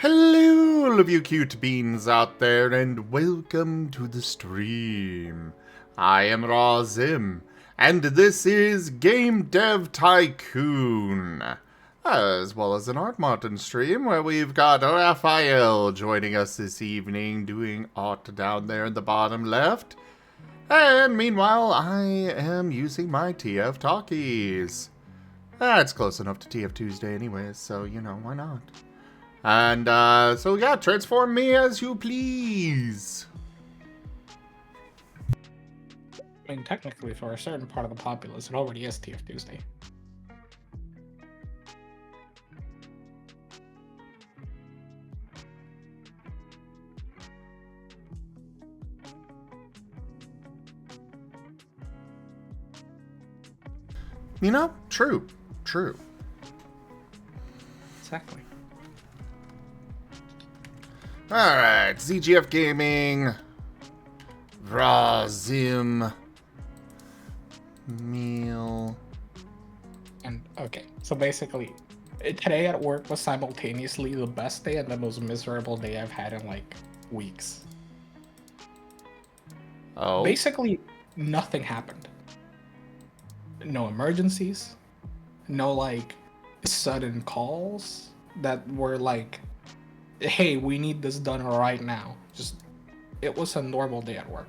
Hello, all of you cute beans out there, and welcome to the stream. I am Razim, and this is Game Dev Tycoon, as well as an Art Marten stream where we've got Raphial joining us this evening, doing art down there in the bottom left. And meanwhile, I am using my TF Talkies. It's close enough to TF Tuesday anyways, so, why not? And, so yeah, transform me as you please. I mean, technically, for a certain part of the populace, it already is TF Tuesday. True. Exactly. Alright, ZGF Gaming, Razim, Meal. And, okay, so basically, today at work was simultaneously the best day and the most miserable day I've had in, like, weeks. Oh. Basically, nothing happened. No emergencies. No, like, sudden calls that were like, hey, we need this done right now. It was a normal day at work.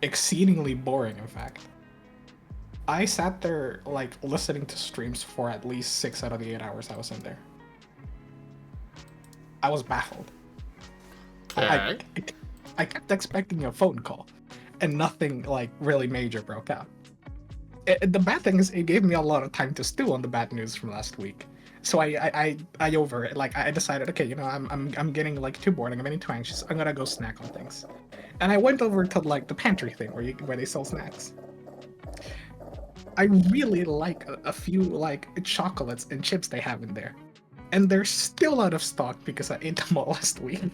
Exceedingly boring, in fact. I sat there, like, listening to streams for at least 6 out of the 8 hours I was in there. I was baffled. Okay. I kept expecting a phone call, and nothing, like, really major broke out. The bad thing is, it gave me a lot of time to stew on the bad news from last week. So I decided, okay, I'm getting, like, too bored, I'm getting too anxious, I'm gonna go snack on things. And I went over to, like, the pantry thing where they sell snacks. I really like a few, like, chocolates and chips they have in there. And they're still out of stock because I ate them all last week.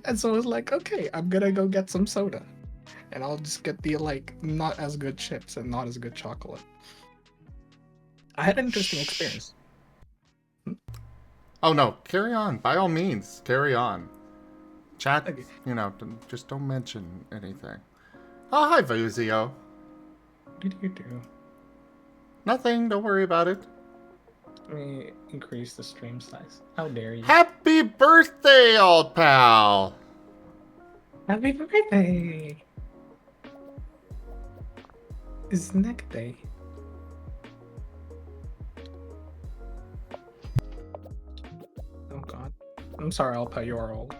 And so I was like, okay, I'm gonna go get some soda. And I'll just get the, like, not as good chips and not as good chocolate. I had an interesting experience. Oh no, carry on. By all means, carry on. Chat, Okay. just don't mention anything. Oh, hi, Vuzio. What did you do? Nothing, don't worry about it. Let me increase the stream size. How dare you? Happy birthday, old pal! Happy birthday! It's neck day. Oh god. I'm sorry, Alpa, you are old.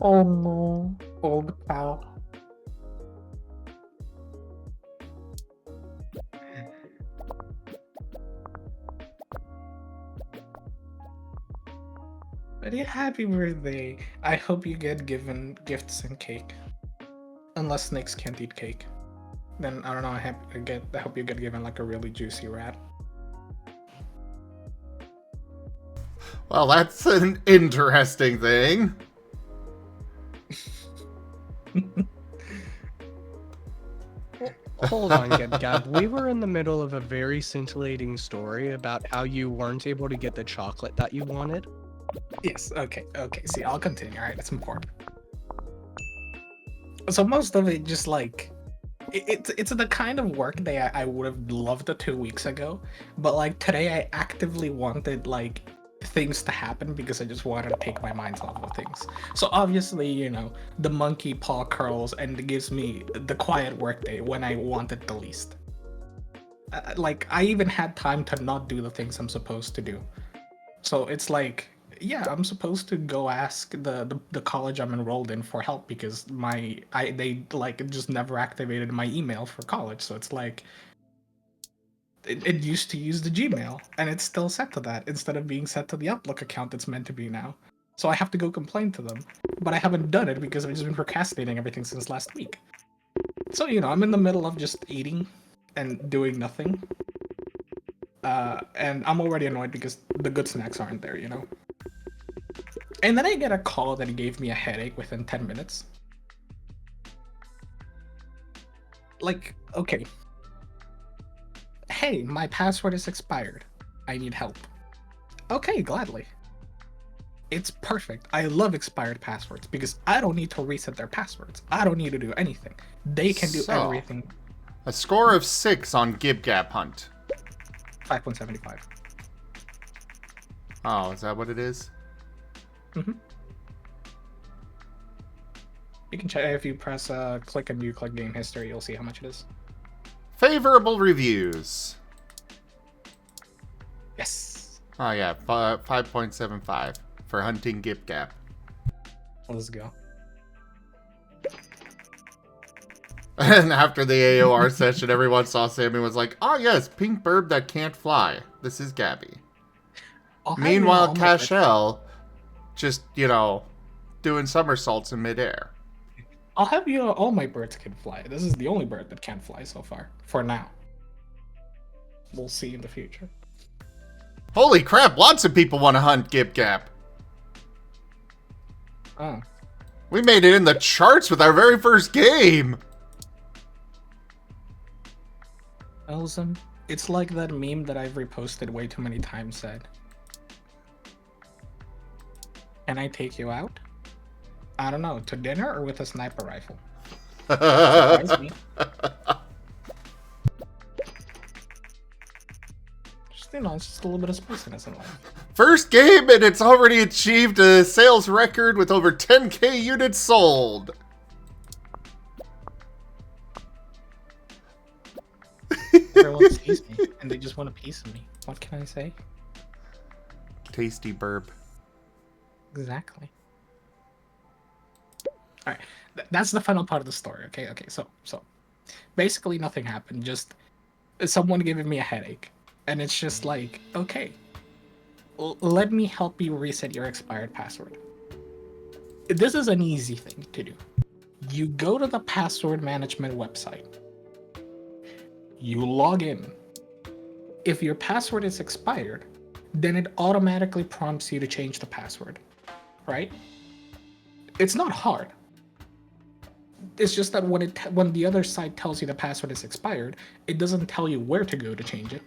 Oh no. Old pal. But yeah, happy birthday. I hope you get given gifts and cake. Unless snakes can't eat cake. Then, I don't know, I hope you get given, like, a really juicy rat. Well, that's an interesting thing. Hold on, Gab. We were in the middle of a very scintillating story about how you weren't able to get the chocolate that you wanted. Yes, okay. See, I'll continue, alright? It's important. So most of it just, like, it's the kind of work that I would have loved 2 weeks ago, but, like, today I actively wanted, like, things to happen because I just wanted to take my mind off of things. So obviously, the monkey paw curls and it gives me the quiet work day when I want it the least. Like, I even had time to not do the things I'm supposed to do. So it's like, yeah, I'm supposed to go ask the college I'm enrolled in for help because they just never activated my email for college. So it's like, it used to use the Gmail and it's still set to that instead of being set to the Outlook account it's meant to be now. So I have to go complain to them, but I haven't done it because I've just been procrastinating everything since last week. So, I'm in the middle of just eating and doing nothing. And I'm already annoyed because the good snacks aren't there, And then I get a call that gave me a headache within 10 minutes. Like, okay. Hey, my password is expired. I need help. Okay, gladly. It's perfect. I love expired passwords because I don't need to reset their passwords. I don't need to do anything. They can do So, everything. A score of 6 on GibGap Hunt. 5.75. Oh, is that what it is? Mm-hmm. You can check if you press click and you click game history, you'll see how much it is. Favorable reviews. Yes. Oh yeah, 5.75 for hunting GibGap. Let's go. And after the AOR session, everyone saw Sam and was like, "Oh yes, pink burb that can't fly. This is Gaby." Meanwhile, Cashel just, doing somersaults in midair. I'll have you know all my birds can fly. This is the only bird that can't fly so far. For now. We'll see in the future. Holy crap, lots of people want to hunt GibGap. Oh. We made it in the charts with our very first game. Elson, it's like that meme that I've reposted way too many times said. Can I take you out? I don't know, to dinner or with a sniper rifle? Surprise me. Just, it's just a little bit of spiciness in life. First game, and it's already achieved a sales record with over 10k units sold. Everyone sees me, and they just want a piece of me. What can I say? Tasty burb. Exactly. All right, that's the final part of the story. Okay. So basically nothing happened. Just someone giving me a headache, and it's just like, okay, let me help you reset your expired password. This is an easy thing to do. You go to the password management website. You log in. If your password is expired, then it automatically prompts you to change the password, right? It's not hard. It's just that when the other site tells you the password is expired, it doesn't tell you where to go to change it.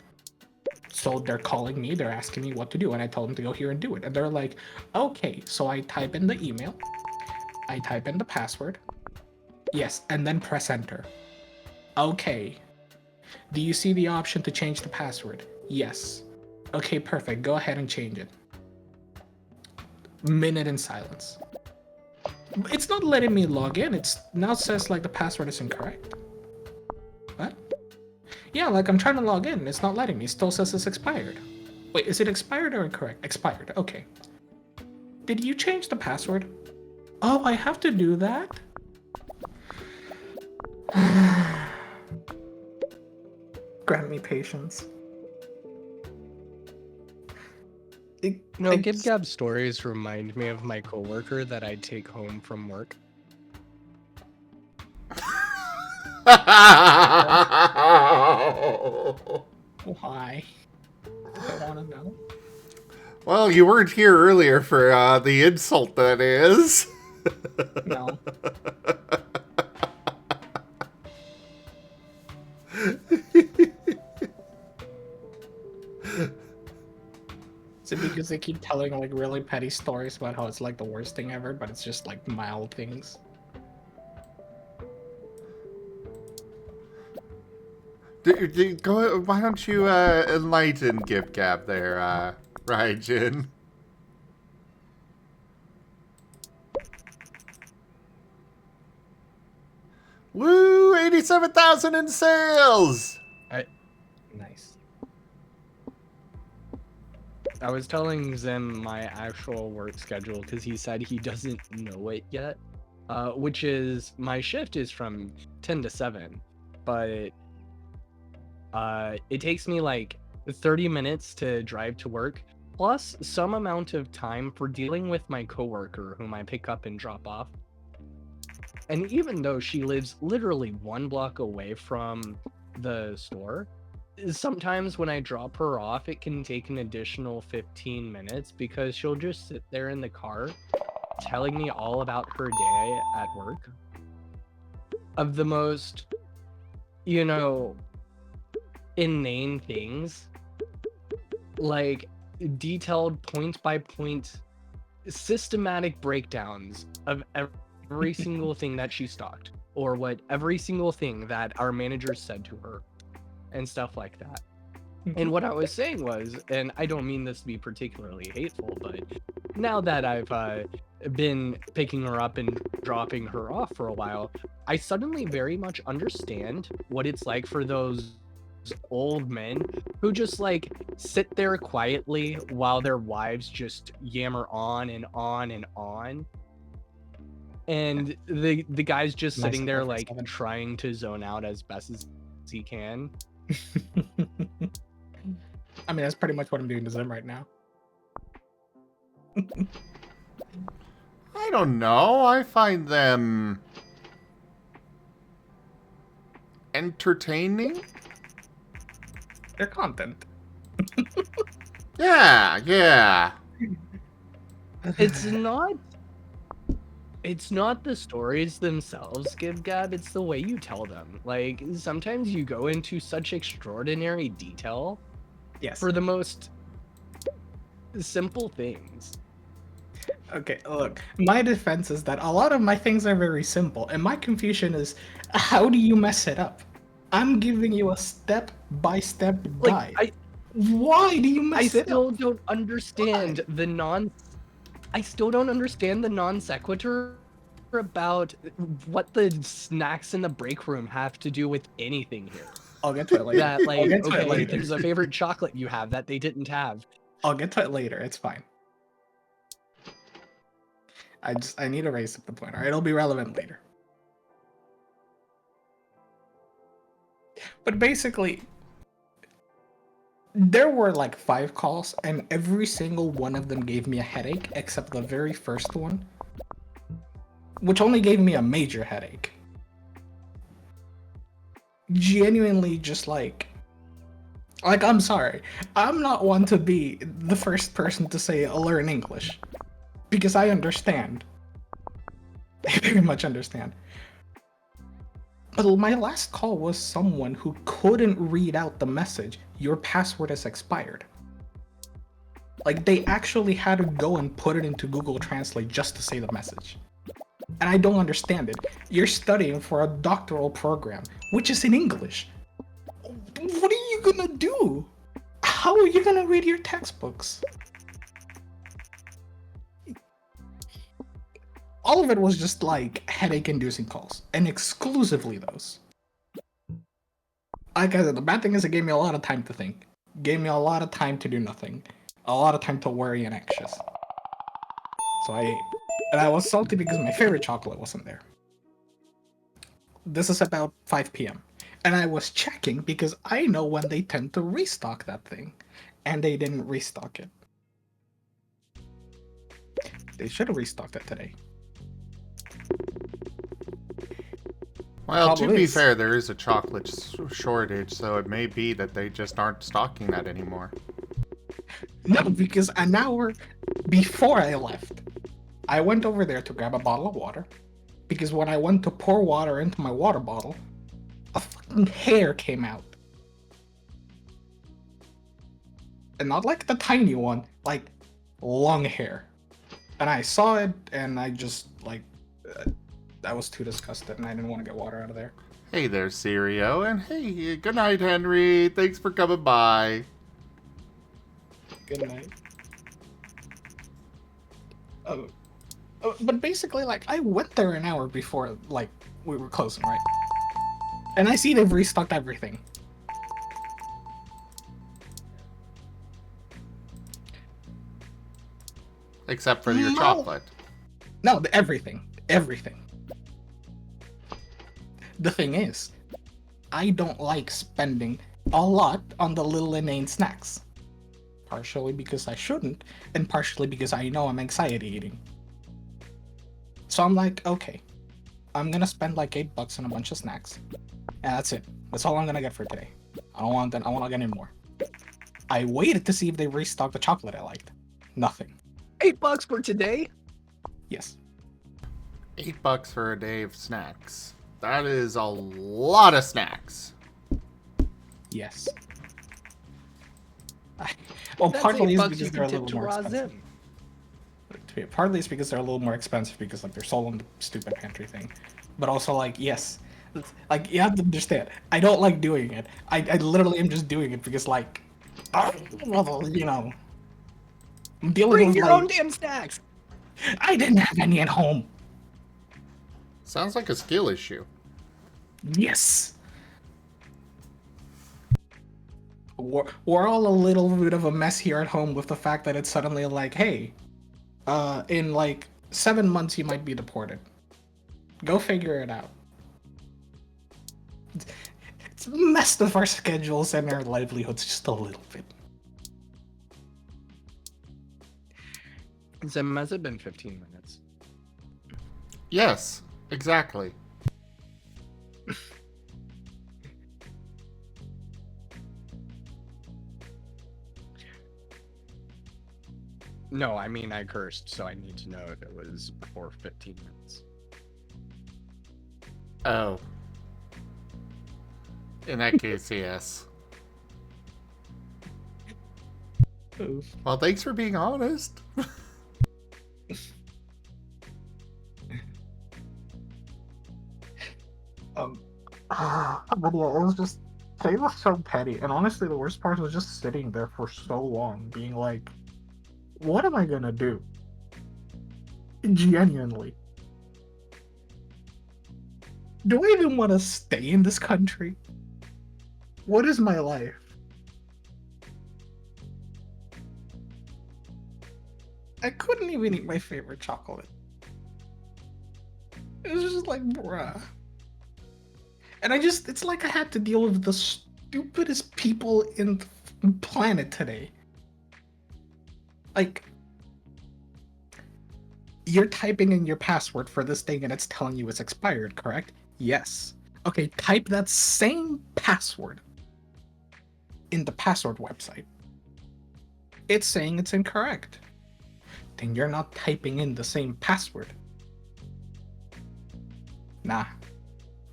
So they're calling me, they're asking me what to do, and I tell them to go here and do it. And they're like, okay, so I type in the email, I type in the password, yes, and then press enter. Okay. Do you see the option to change the password? Yes. Okay, perfect. Go ahead and change it. Minute in silence. It's not letting me log in. It's now says like the password is incorrect. What? Yeah, like I'm trying to log in. It's not letting me. It still says it's expired. Wait, is it expired or incorrect? Expired. Okay. Did you change the password? Oh, I have to do that? Grant me patience. GibGab stories remind me of my coworker that I take home from work. Why? I want to know. Well, you weren't here earlier for the insult that is. No. Is it because they keep telling like really petty stories about how it's like the worst thing ever, but it's just like mild things? Why don't you enlighten GibGab there, Raijin? Woo! 87,000 in sales! Nice. I was telling Zim my actual work schedule because he said he doesn't know it yet, which is my shift is from 10 to 7, but it takes me like 30 minutes to drive to work, plus some amount of time for dealing with my coworker whom I pick up and drop off. And even though she lives literally 1 block away from the store, sometimes when I drop her off, it can take an additional 15 minutes because she'll just sit there in the car telling me all about her day at work. Of the most, inane things, like detailed point by point systematic breakdowns of every single thing that she stocked, or what every single thing that our manager said to her, and stuff like that. And what I was saying was, and I don't mean this to be particularly hateful, but now that I've been picking her up and dropping her off for a while, I suddenly very much understand what it's like for those old men who just like sit there quietly while their wives just yammer on and on and on. And the guy's just Nice sitting there perfect like seven. trying to zone out as best as he can. I mean, that's pretty much what I'm doing to Zim right now. I don't know. I find them entertaining. Their content. Yeah. It's not the stories themselves, Gab, it's the way you tell them. Like, sometimes you go into such extraordinary detail Yes. for the most simple things. Okay, look, my defense is that a lot of my things are very simple, and my confusion is, how do you mess it up? I'm giving you a step-by-step guide. Like, Why do you I mess it still up? don't understand I still don't understand the non sequitur about what the snacks in the break room have to do with anything here. I'll get to it later. That I'll like, get to it okay, later. there's a favorite chocolate you have that they didn't have. I'll get to it later. It's fine. I need to raise up the point. Alright, it'll be relevant later. But basically, there were like 5 calls, and every single one of them gave me a headache, except the very first one, which only gave me a major headache. Genuinely, just like I'm sorry, I'm not one to be the first person to say learn English, because I understand. I very much understand. But my last call was someone who couldn't read out the message, your password is expired. Like, they actually had to go and put it into Google Translate just to say the message. And I don't understand it. You're studying for a doctoral program, which is in English. What are you gonna do? How are you gonna read your textbooks? All of it was just like headache-inducing calls, and exclusively those. Like I said, the bad thing is it gave me a lot of time to think. Gave me a lot of time to do nothing. A lot of time to worry and anxious. So I ate. And I was salty because my favorite chocolate wasn't there. This is about 5 p.m. And I was checking because I know when they tend to restock that thing. And they didn't restock it. They should have restocked it today. Well, to Problem be is- fair, there is a chocolate shortage, so it may be that they just aren't stocking that anymore. No, because an hour before I left, I went over there to grab a bottle of water. Because when I went to pour water into my water bottle, a fucking hair came out. And not like the tiny one, like long hair. And I saw it, and I just, like, I was too disgusted, and I didn't want to get water out of there. Hey there, Sirio, and hey, good night, Henry. Thanks for coming by. Good night. But basically, like, I went there an hour before, like, we were closing, right? And I see they've restocked everything. Except for your No. chocolate. No, everything. Everything. The thing is, I don't like spending a lot on the little inane snacks. Partially because I shouldn't, and partially because I know I'm anxiety eating. So I'm like, okay, I'm gonna spend like $8 on a bunch of snacks. And that's it. That's all I'm gonna get for today. I won't get any more. I waited to see if they restocked the chocolate I liked. Nothing. $8 for today? Yes. $8 for a day of snacks. That is a lot of snacks. Yes. Well, That's partly is $8 because you they're a can tip little to more Raw expensive. Zim. Partly it's because they're a little more expensive because like they're sold on the stupid pantry thing, but also like yes, like you have to understand. I don't like doing it. I literally am just doing it because like, you know, I'm dealing Bring with your own like damn snacks. I didn't have any at home. Sounds like a skill issue. Yes. We're all a little bit of a mess here at home with the fact that it's suddenly like, hey, in like 7 months you might be deported. Go figure it out. It's messed with our schedules and our livelihoods just a little bit. Zim, has it been 15 minutes? Yes, exactly. No, I mean I cursed, so I need to know if it was before 15 minutes. Oh. In that case, yes. Oof. Well, thanks for being honest. But yeah, it was just they was so petty, and honestly, the worst part was just sitting there for so long, being like, "What am I gonna do?" Genuinely, do I even want to stay in this country? What is my life? I couldn't even eat my favorite chocolate. It was just like, bruh. And it's like I had to deal with the stupidest people in the planet today. Like, you're typing in your password for this thing and it's telling you it's expired, correct? Yes. Okay, type that same password in the password website. It's saying it's incorrect. Then you're not typing in the same password. Nah,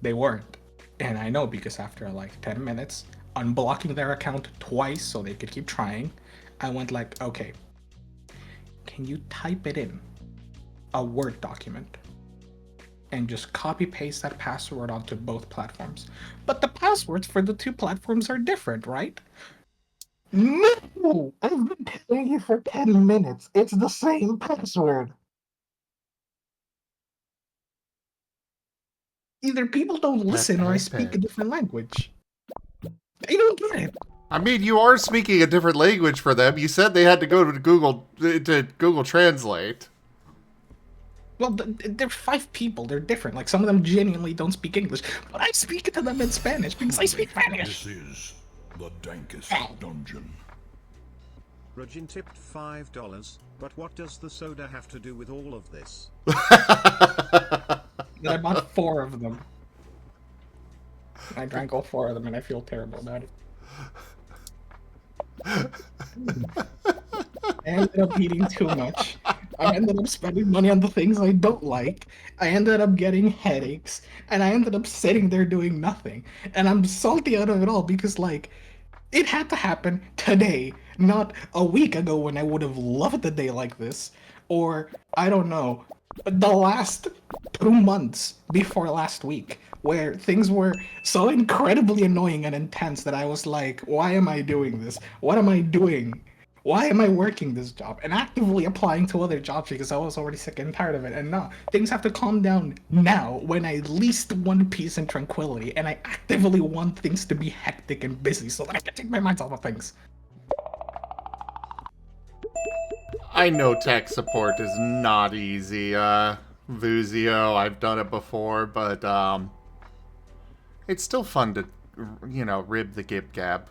they weren't. And I know because after like 10 minutes, unblocking their account twice so they could keep trying, I went like, okay, can you type it in a Word document and just copy paste that password onto both platforms? But the passwords for the two platforms are different, right? No! I've been telling you for 10 minutes. It's the same password. Either people don't listen or I speak a different language. They don't get it. I mean, you are speaking a different language for them. You said they had to go to Google Translate. Well, they're 5 people. They're different. Like, some of them genuinely don't speak English. But I speak to them in Spanish because I speak Spanish. This is the dankest dungeon. Rajin tipped $5, but what does the soda have to do with all of this? I bought 4 of them. I drank all 4 of them and I feel terrible about it. I ended up eating too much. I ended up spending money on the things I don't like. I ended up getting headaches. And I ended up sitting there doing nothing. And I'm salty out of it all because, like, it had to happen today, not a week ago when I would have loved a day like this. Or, I don't know, the last 2 months before last week, where things were so incredibly annoying and intense that I was like, why am I doing this? What am I doing? Why am I working this job? And actively applying to other jobs because I was already sick and tired of it. And no, things have to calm down now when I least want peace and tranquility. And I actively want things to be hectic and busy so that I can take my mind off of things. I know tech support is not easy, Vuzio. I've done it before, but, it's still fun to, rib the gib gab.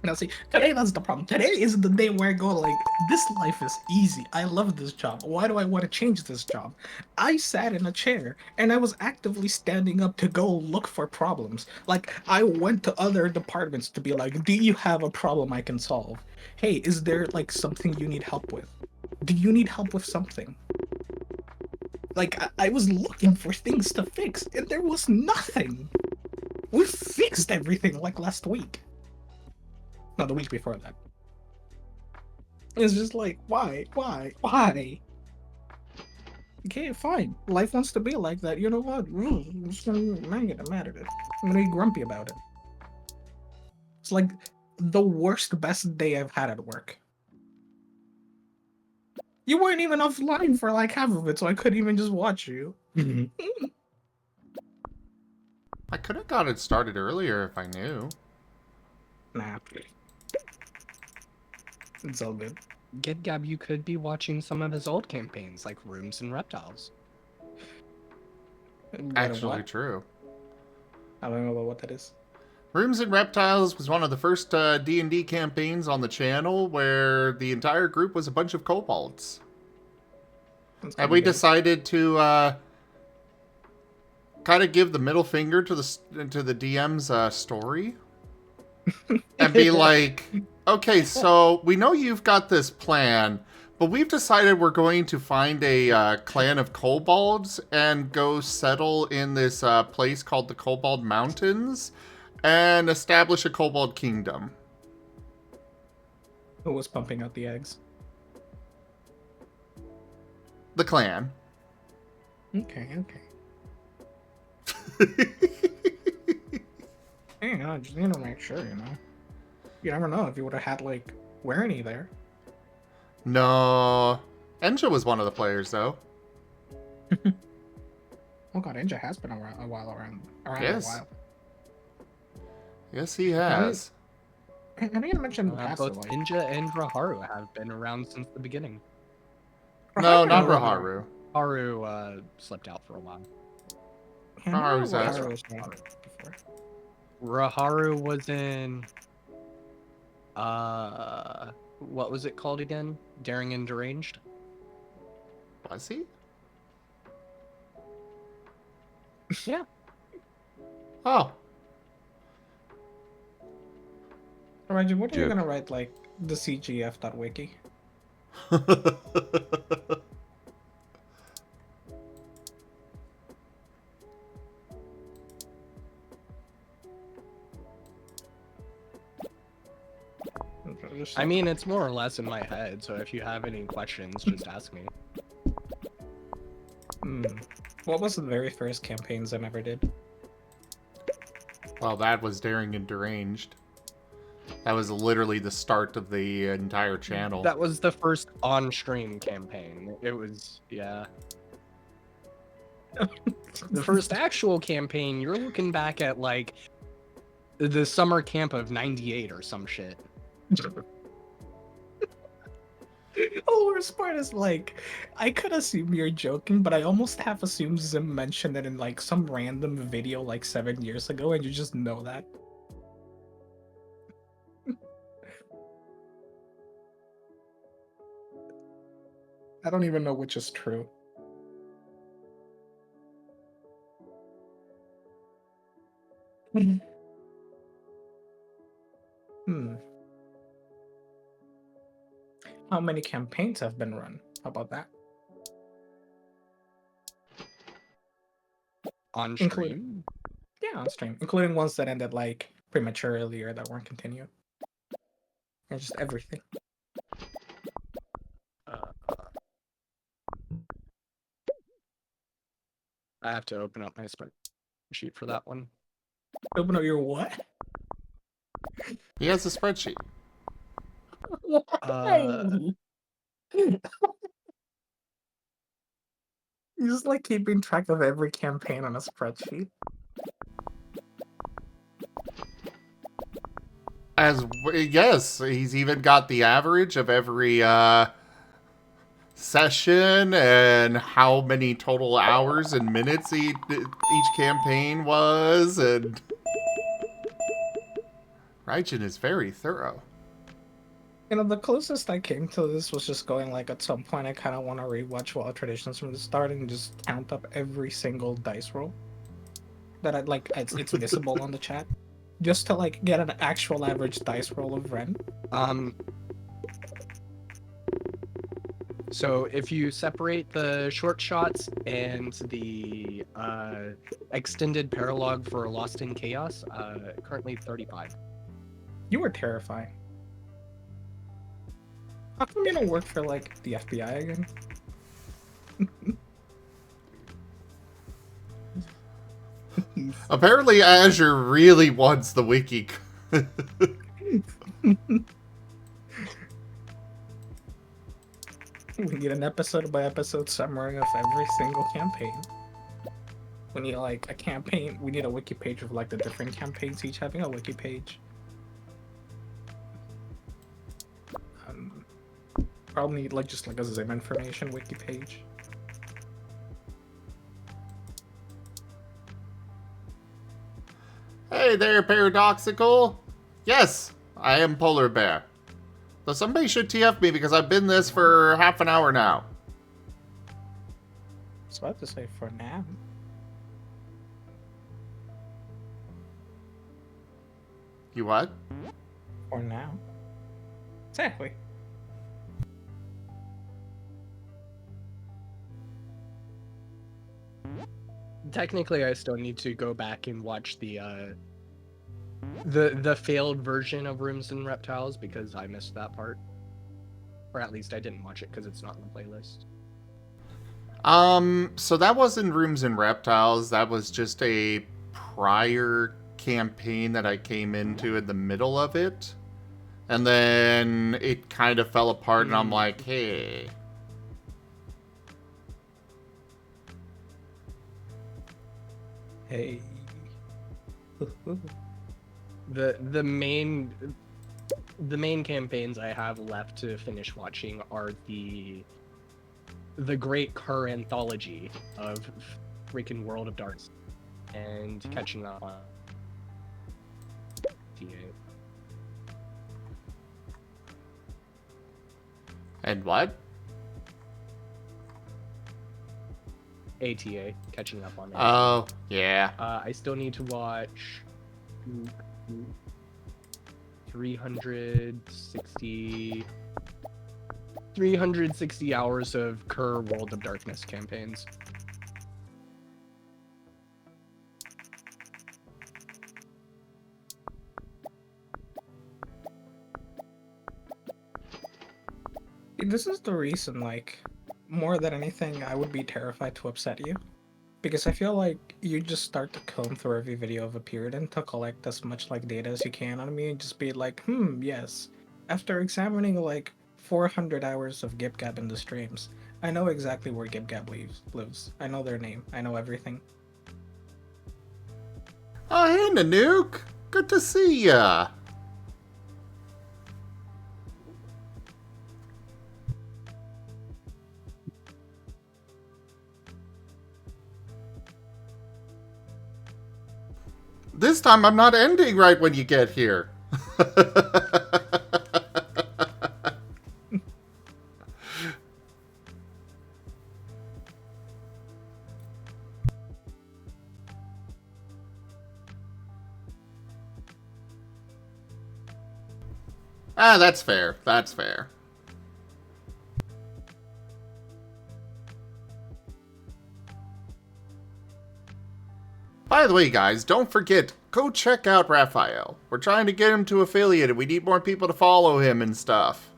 Now see, today that's the problem. Today is the day where I go like, this life is easy. I love this job. Why do I want to change this job? I sat in a chair and I was actively standing up to go look for problems. Like, I went to other departments to be like, do you have a problem I can solve? Hey, is there like something you need help with? Do you need help with something? Like, I was looking for things to fix and there was nothing. We fixed everything like last week. No, the week before that. It's just like, why? Okay, fine. Life wants to be like that. You know what? I'm just gonna get mad at it. I'm gonna be grumpy about it. It's like the worst, best day I've had at work. You weren't even offline for like half of it, so I couldn't even just watch you. I could have got it started earlier if I knew. Nah. It's all good. Get Gab, you could be watching some of his old campaigns, like Rooms and Reptiles. Actually true. I don't know what that is. Rooms and Reptiles was one of the first D&D campaigns on the channel where the entire group was a bunch of kobolds. And we decided to kind of give the middle finger to the DM's story. And be like, okay, so we know you've got this plan, but we've decided we're going to find a clan of kobolds and go settle in this place called the Kobold Mountains and establish a kobold kingdom. Who was pumping out the eggs? The clan. Okay. Hey, I just need to make sure, you know. You never know if you would have had, like, Werny there. No. Enja was one of the players, though. Oh god, Enja has been a while around Yes. a while. Yes, he has. I think I mentioned Both Ninja and Raharu have been around since the beginning. No, not Raharu. Haru slept out for a while. Raharu's ass. Raharu was in what was it called again? Daring and Deranged? Was he? Yeah. Oh. Imagine, what are you Joke. gonna write, like, the CGF.wiki? I mean, it's more or less in my head, so if you have any questions, just ask me. What was the very first campaign Zim ever did? Well, that was Daring and Deranged. That was literally the start of the entire channel. That was the first on-stream campaign. It was, yeah. The first actual campaign, you're looking back at, like, the summer camp of '98 or some shit. The worst part is, like, I could assume you're joking, but I almost half assumed Zim mentioned it in, like, some random video, like, 7 years ago, and you just know that. I don't even know which is true. How many campaigns have been run? How about that? On Including- stream? Yeah, on stream. Including ones that ended, like, prematurely or that weren't continued. And just everything. I have to open up my spreadsheet for that one. Open up your what? He has a spreadsheet. You're just like keeping track of every campaign on a spreadsheet. Yes, he's even got the average of every session and how many total hours and minutes each campaign was, and Raijin is very thorough. You know, the closest I came to this was just going, like, at some point I kind of want to rewatch Wild Traditions from the start and just count up every single dice roll that I'd like. It's visible on the chat, just to like get an actual average dice roll of Ren. So if you separate the short shots and the extended paralogue for Lost in Chaos, currently 35. You were terrifying. How come you don't work for, like, the FBI again? Apparently Azure really wants the wiki. We need an episode-by-episode summary of every single campaign. We need, like, a campaign. We need a wiki page of, like, the different campaigns, each having a wiki page. Probably need, like, just like a Zim information wiki page. Hey there, Paradoxical. Yes, I am Polar Bear. So somebody should TF me because I've been this for half an hour now. So I have to say for now. You what? For now. Exactly. Technically, I still need to go back and watch the failed version of Rooms and Reptiles because I missed that part, or at least I didn't watch it because it's not in the playlist. So that wasn't Rooms and Reptiles. That was just a prior campaign that I came into in the middle of it, and then it kind of fell apart, and I'm like, hey. Hey. The main campaigns I have left to finish watching are the Great Cur anthology of freaking World of Darts and catching up on TA. And what? ATA, catching up on it. Oh, yeah. I still need to watch 360 hours of Cur World of Darkness campaigns. This is the reason, like, more than anything, I would be terrified to upset you. Because I feel like you just start to comb through every video I've appeared in to collect as much, like, data as you can on me and just be like, yes. After examining, like, 400 hours of GibGab in the streams, I know exactly where GibGab lives. I know their name. I know everything. Oh, hey, Nanook. Good to see ya. This time I'm not ending right when you get here. That's fair. That's fair. By the way, guys, don't forget, go check out Raphial. We're trying to get him to affiliate. We need more people to follow him and stuff.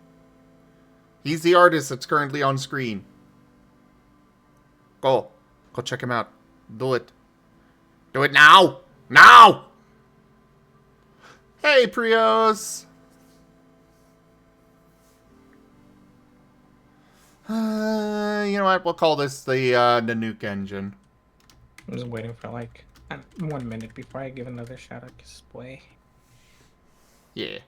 He's the artist that's currently on screen. Go check him out. Do it. Do it now! Now! Hey, Prios! You know what? We'll call this the Nanook engine. I'm just waiting for, like, 1 minute before I give another shout out display. Yeah.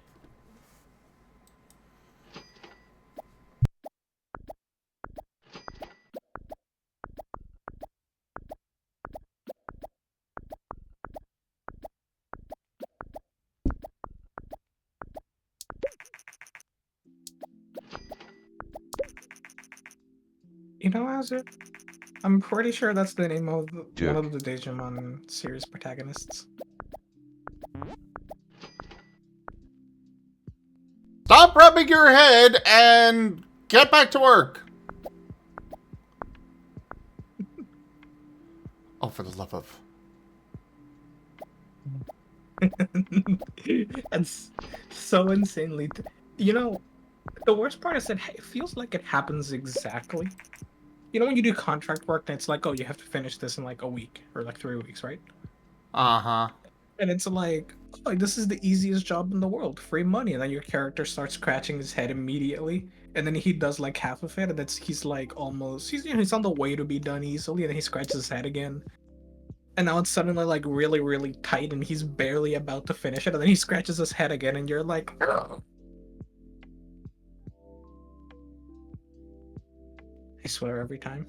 You know, Azure? I'm pretty sure that's the name of one of the Digimon series protagonists. Stop rubbing your head and get back to work. for the love of... That's so insanely. You know, the worst part is that it feels like it happens exactly. You know, when you do contract work, and it's like, oh, you have to finish this in like a week or like 3 weeks, right? Uh-huh. And it's like, oh, this is the easiest job in the world, free money. And then your character starts scratching his head immediately, and then he does like half of it, and he's like almost he's on the way to be done easily, and then he scratches his head again. And now it's suddenly like really, really tight, and he's barely about to finish it, and then he scratches his head again, and you're like, ugh. I swear every time.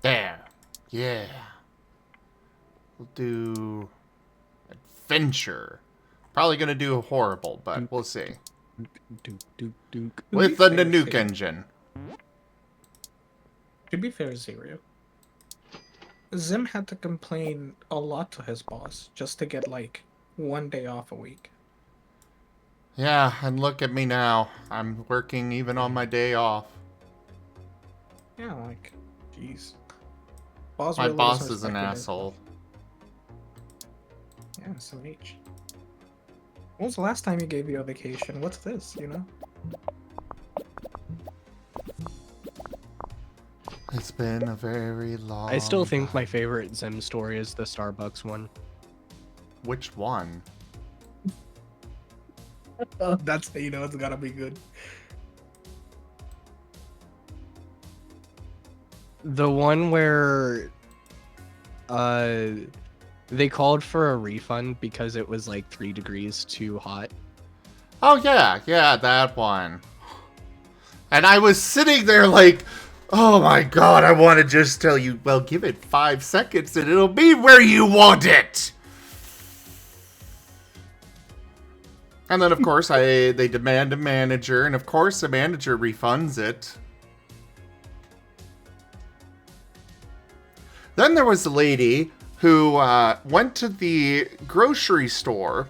There. Yeah. We'll do... adventure. Probably gonna do horrible, but we'll see. With the Nanook engine. To be fair, Zero, Zim had to complain a lot to his boss just to get like 1 day off a week. Yeah, and look at me now. I'm working even on my day off. Yeah, like, jeez. Boss My really boss doesn't is an respect it. asshole. Yeah, SMH. When was the last time you gave you a vacation? What's this, you know? It's been a very long... I still think my favorite Zim story is the Starbucks one. Which one? That's how you know it's gotta be good. The one where they called for a refund because it was like 3 degrees too hot. Oh, yeah, that one. And I was sitting there like, oh my god, I want to just tell you, well, give it 5 seconds and it'll be where you want it. And then, of course, they demand a manager, and of course, the manager refunds it. Then there was a lady who went to the grocery store,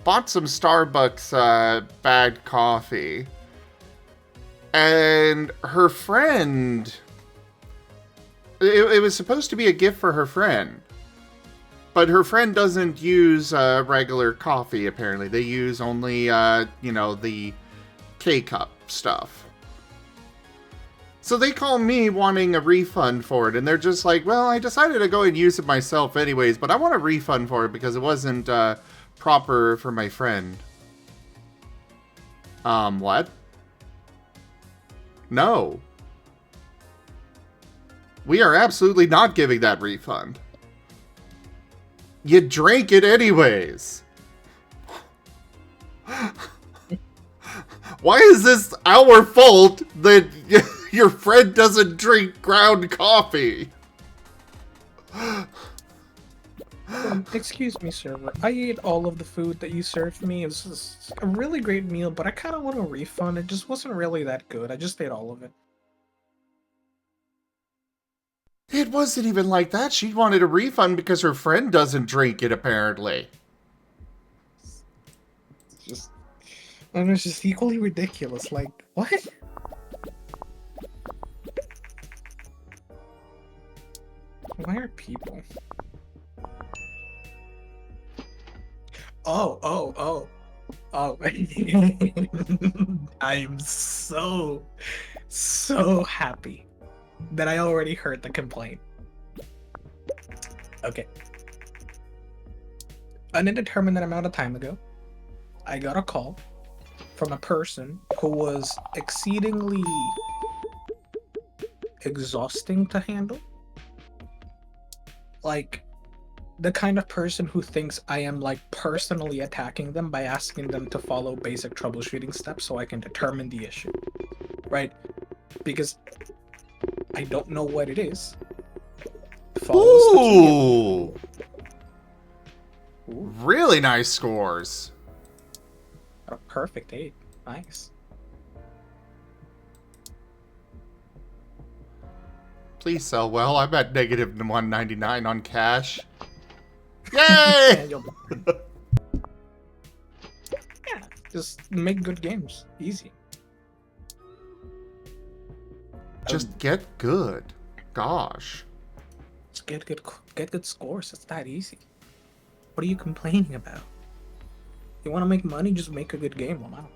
bought some Starbucks bad coffee, and her friend... It was supposed to be a gift for her friend. But her friend doesn't use regular coffee, apparently. They use only, the K-cup stuff. So they call me wanting a refund for it, and they're just like, well, I decided to go and use it myself anyways, but I want a refund for it because it wasn't proper for my friend. What? No. We are absolutely not giving that refund. You drank it anyways. Why is this our fault that your friend doesn't drink ground coffee? Excuse me, sir. I ate all of the food that you served me. It was a really great meal, but I kind of want a refund. It just wasn't really that good. I just ate all of it. It wasn't even like that. She wanted a refund because her friend doesn't drink it, apparently. And it's just equally ridiculous. Like, what? Why are people? Oh. I'm so happy that I already heard the complaint. Okay. An indeterminate amount of time ago, I got a call from a person who was exceedingly exhausting to handle. Like, the kind of person who thinks I am like personally attacking them by asking them to follow basic troubleshooting steps so I can determine the issue. Right? Because I don't know what it is. Follow the steps you give. Ooh. Really nice scores. A perfect 8. Nice. Please sell well. I'm at negative 199 on cash. Yay! And you'll be fine. Yeah, just make good games. Easy. Just get good. Gosh. Just get good scores. It's that easy. What are you complaining about? You want to make money? Just make a good game. Wow.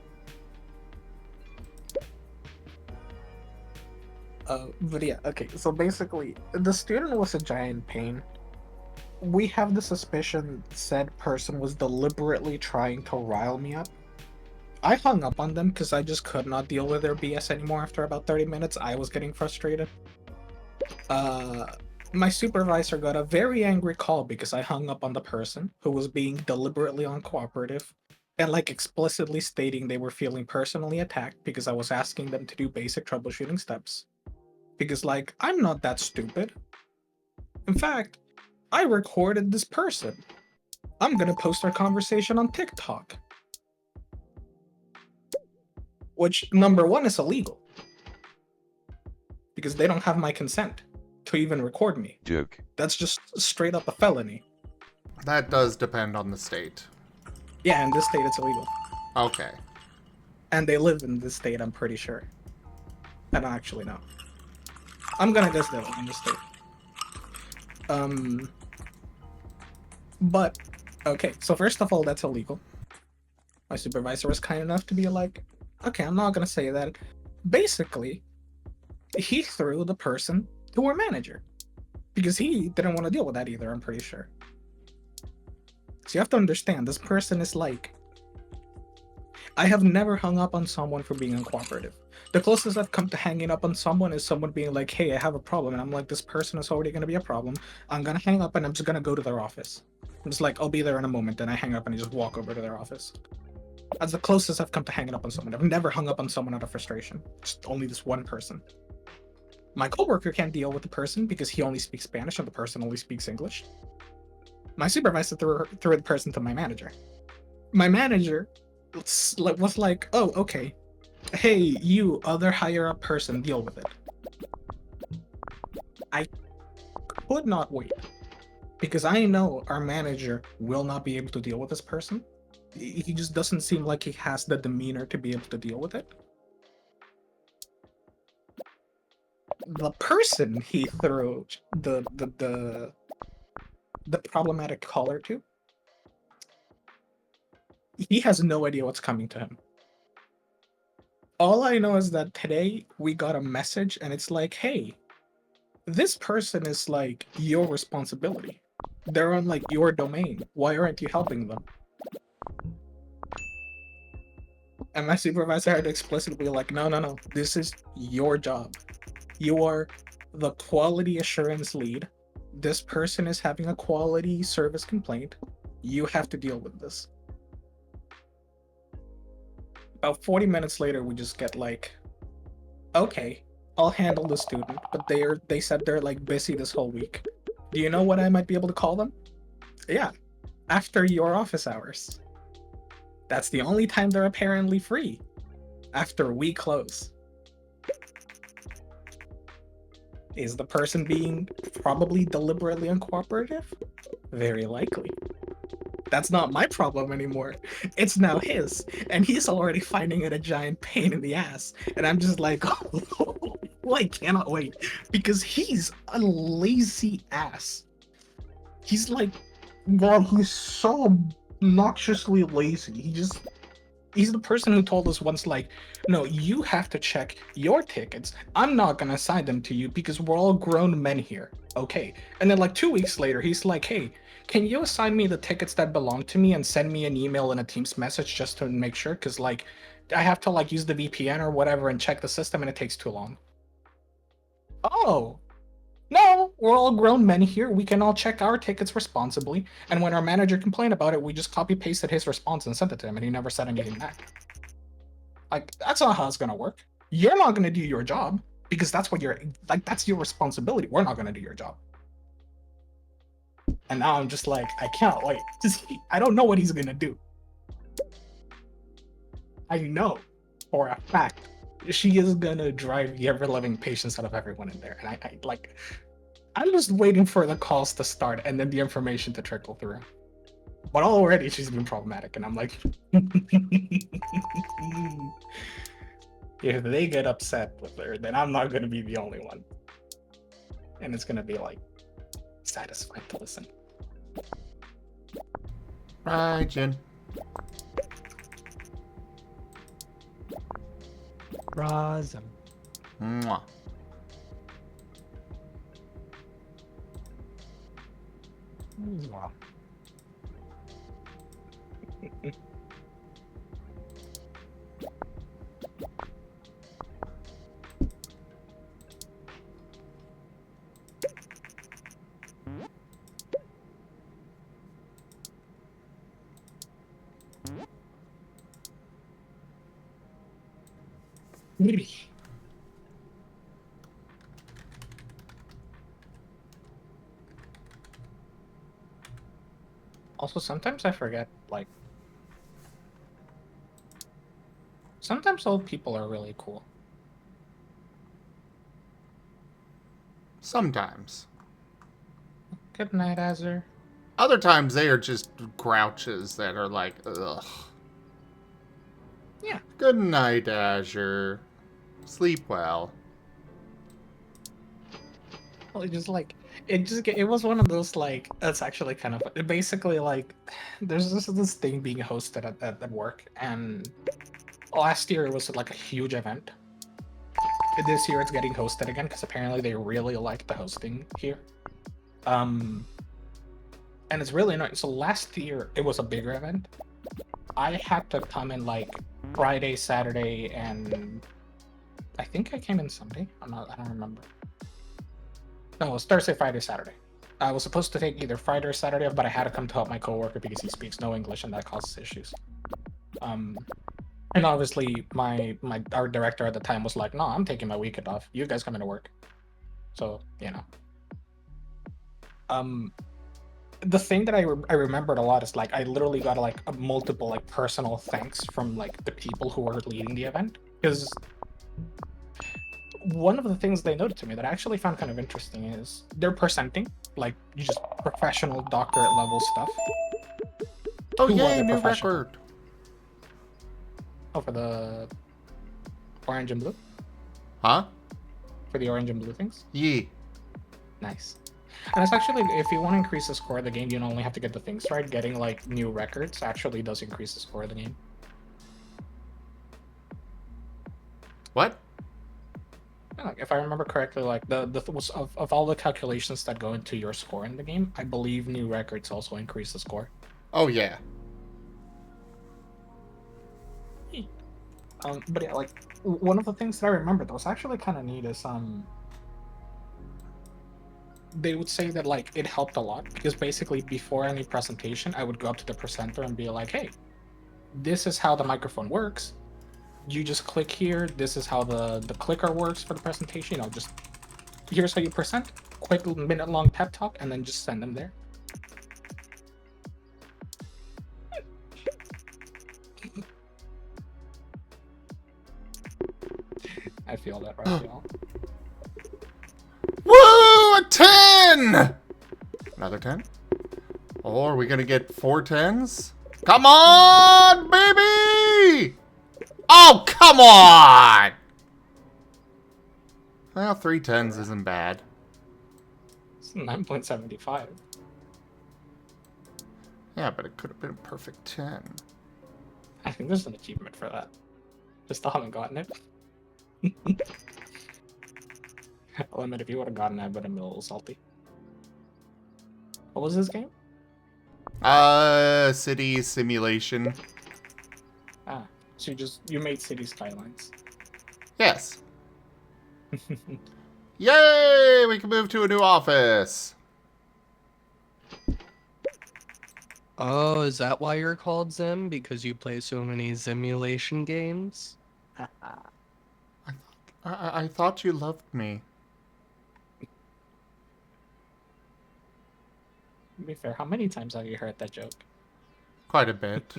But yeah, okay. So basically, the student was a giant pain. We have the suspicion said person was deliberately trying to rile me up. I hung up on them because I just could not deal with their BS anymore after about 30 minutes. I was getting frustrated. My supervisor got a very angry call because I hung up on the person who was being deliberately uncooperative and like explicitly stating they were feeling personally attacked because I was asking them to do basic troubleshooting steps. Because like, I'm not that stupid. In fact, I recorded this person. I'm gonna post our conversation on TikTok. Which, number one, is illegal. Because they don't have my consent to even record me. Joke. That's just straight up a felony. That does depend on the state. Yeah, in this state it's illegal. Okay. And they live in this state, I'm pretty sure. I don't actually know. I'm gonna guess they live in this state. But, okay, so first of all, that's illegal. My supervisor was kind enough to be like, okay, I'm not gonna say that. Basically, he threw the person to our manager. Because he didn't want to deal with that either, I'm pretty sure. So you have to understand, this person is like... I have never hung up on someone for being uncooperative. The closest I've come to hanging up on someone is someone being like, hey, I have a problem. And I'm like, this person is already going to be a problem. I'm going to hang up and I'm just going to go to their office. I'm just like, I'll be there in a moment. Then I hang up and I just walk over to their office. That's the closest I've come to hanging up on someone. I've never hung up on someone out of frustration. Just only this one person. My coworker can't deal with the person because he only speaks Spanish and the person only speaks English. My supervisor threw the person to my manager. My manager was like, oh, okay. Hey, you other higher up person, deal with it. I could not wait. Because I know our manager will not be able to deal with this person. He just doesn't seem like he has the demeanor to be able to deal with it. The person he threw the problematic caller to, he has no idea what's coming to him. All I know is that today we got a message and it's like, hey, this person is like your responsibility. They're on like your domain. Why aren't you helping them? And my supervisor had to explicitly be like, no, this is your job. You are the quality assurance lead. This person is having a quality service complaint. You have to deal with this. About 40 minutes later, we just get like, okay, I'll handle the student, but they said they're like busy this whole week. Do you know what I might be able to call them? Yeah, after your office hours. That's the only time they're apparently free. After we close. Is the person being probably deliberately uncooperative? Very likely. That's not my problem anymore. It's now his. And he's already finding it a giant pain in the ass. And I'm just like, oh, I cannot wait. Because he's a lazy ass. He's like, God, he's so obnoxiously lazy. He's the person who told us once, like, no, you have to check your tickets. I'm not gonna assign them to you because we're all grown men here. Okay. And then like 2 weeks later, he's like, hey, can you assign me the tickets that belong to me and send me an email and a Teams message just to make sure? Because like, I have to like use the VPN or whatever and check the system and it takes too long. Oh, no, we're all grown men here. We can all check our tickets responsibly. And when our manager complained about it, we just copy pasted his response and sent it to him and he never said anything back. Like, that's not how it's gonna work. You're not gonna do your job because that's what that's your responsibility. We're not gonna do your job. And now I'm just like, I can't wait. I don't know what he's gonna do. I know for a fact she is gonna drive the ever-loving patience out of everyone in there. And I'm just waiting for the calls to start and then the information to trickle through. But already she's been problematic, and I'm like, if they get upset with her, then I'm not gonna be the only one, and it's gonna be like satisfying to listen. Right, Jin. Razem. Mwah. Wow. Maybe. Also, sometimes I forget, like, sometimes old people are really cool. Sometimes. Good night, Azure. Other times they are just grouches that are like, ugh. Yeah. Good night, Azure. Sleep well. Well, it just like it was one of those like that's actually kind of basically like there's this thing being hosted at work, and last year it was like a huge event. This year it's getting hosted again because apparently they really like the hosting here. And it's really annoying. So last year it was a bigger event. I had to come in like Friday, Saturday, and I think I came in Sunday. I don't remember. No, it was Thursday, Friday, Saturday. I was supposed to take either Friday or Saturday, but I had to come to help my coworker because he speaks no English and that causes issues. And obviously our director at the time was like, "No, I'm taking my weekend off. You guys come into work." So, you know. The thing that I remembered a lot is like I literally got like a multiple like personal thanks from like the people who were leading the event, because one of the things they noted to me that I actually found kind of interesting is they're presenting like just professional doctorate level stuff. Oh, Two yay, other new professional- record. Oh, for the orange and blue? Huh? For the orange and blue things? Yee. Nice. And it's actually, if you want to increase the score of the game, you don't only have to get the things right. Getting like new records actually does increase the score of the game. What? Yeah, if I remember correctly, like of all the calculations that go into your score in the game, I believe new records also increase the score. Oh, yeah. But yeah, like one of the things that I remember that was actually kind of neat is they would say that like it helped a lot because basically before any presentation, I would go up to the presenter and be like, "Hey, this is how the microphone works. You just click here. This is how the clicker works for the presentation. You know, just here's how you present. Quick minute-long pep talk, and then just send them there." I feel that, Raphial. Woo! A 10! Another 10? Or are we gonna get 4 10s? Come on, baby! Oh, come on! Well, 3 10s isn't bad. It's 9.75. Yeah, but it could have been a perfect 10. I think there's an achievement for that. Just still haven't gotten it. I'll admit, if you would have gotten it, I would have been a little salty. What was this game? City simulation. Ah, so you made City Skylines. Yes. Yay! We can move to a new office. Oh, is that why you're called Zim? Because you play so many simulation games? I thought you loved me. To be fair, how many times have you heard that joke? Quite a bit.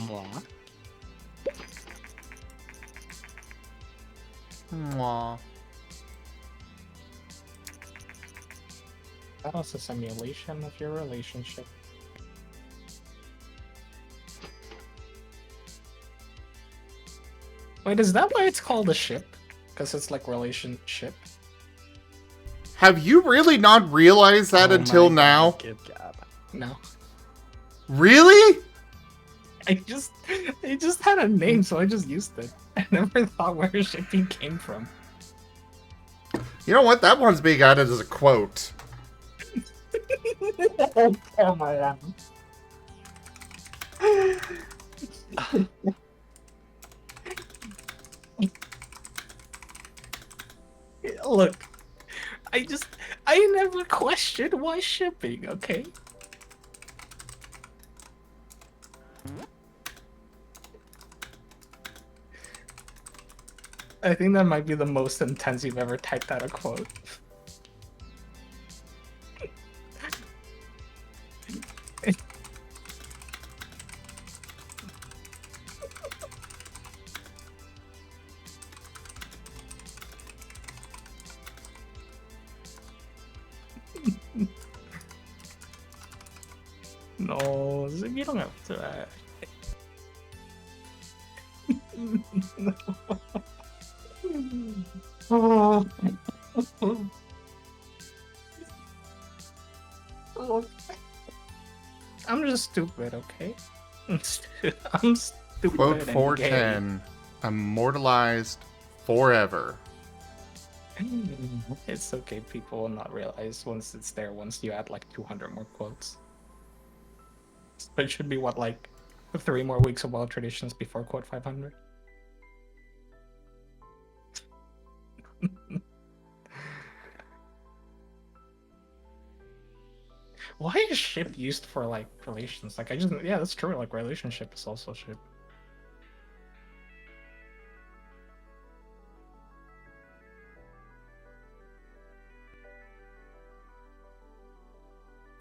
Mwah. Mwah. That was a simulation of your relationship. Wait, is that why it's called a ship? Because it's like relationship? Have you really not realized that Oh until my now? God, Gib Gab. No. Really? It just had a name, so I just used it. I never thought where shipping came from. You know what? That one's being added as a quote. Oh my god. Look, I never questioned why shipping, okay? I think that might be the most intense you've ever typed out a quote. No, you don't have to. Oh. I'm just stupid, okay? I'm stupid. Quote and 410. Immortalized forever. gay. It's okay, people will not realize once it's there, once you add like 200 more quotes. But it should be what, like 3 more weeks of wild traditions before quote 500? Why is ship used for like relations? Like yeah, that's true. Like relationship is also ship.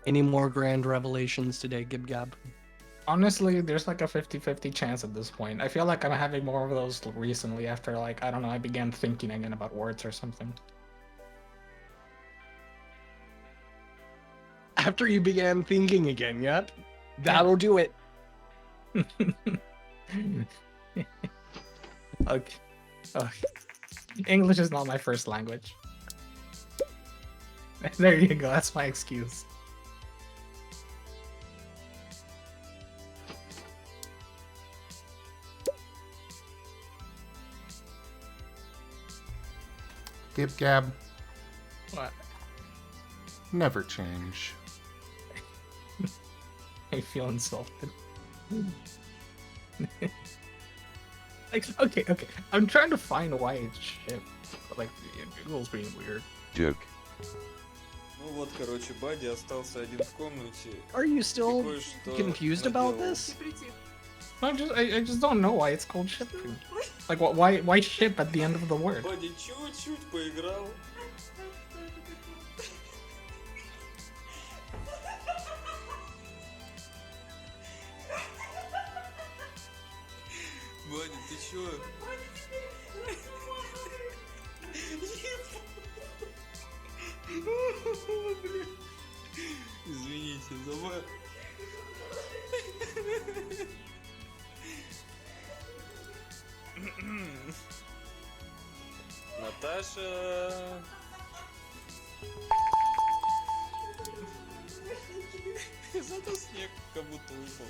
Any more grand revelations today, Gib Gab? Honestly, there's like a 50-50 chance at this point. I feel like I'm having more of those recently after like, I don't know, I began thinking again about words or something. After you began thinking again, yep. That'll do it. Okay. English is not my first language. There you go, that's my excuse. Gib Gab. What? Never change. I feel insulted. Like, okay. I'm trying to find why it's shit. But like, Google's being weird. Joke. Ну вот, короче, Бадди остался один в комнате. Are you still и кое-что confused about наделал. this? I just don't know why it's called shipping. Like, why ship at the end of the word? Бадди чуть-чуть поиграл. Бадди, ты чё? Извините, забыл. Наташа. Зато снег как будто выпал.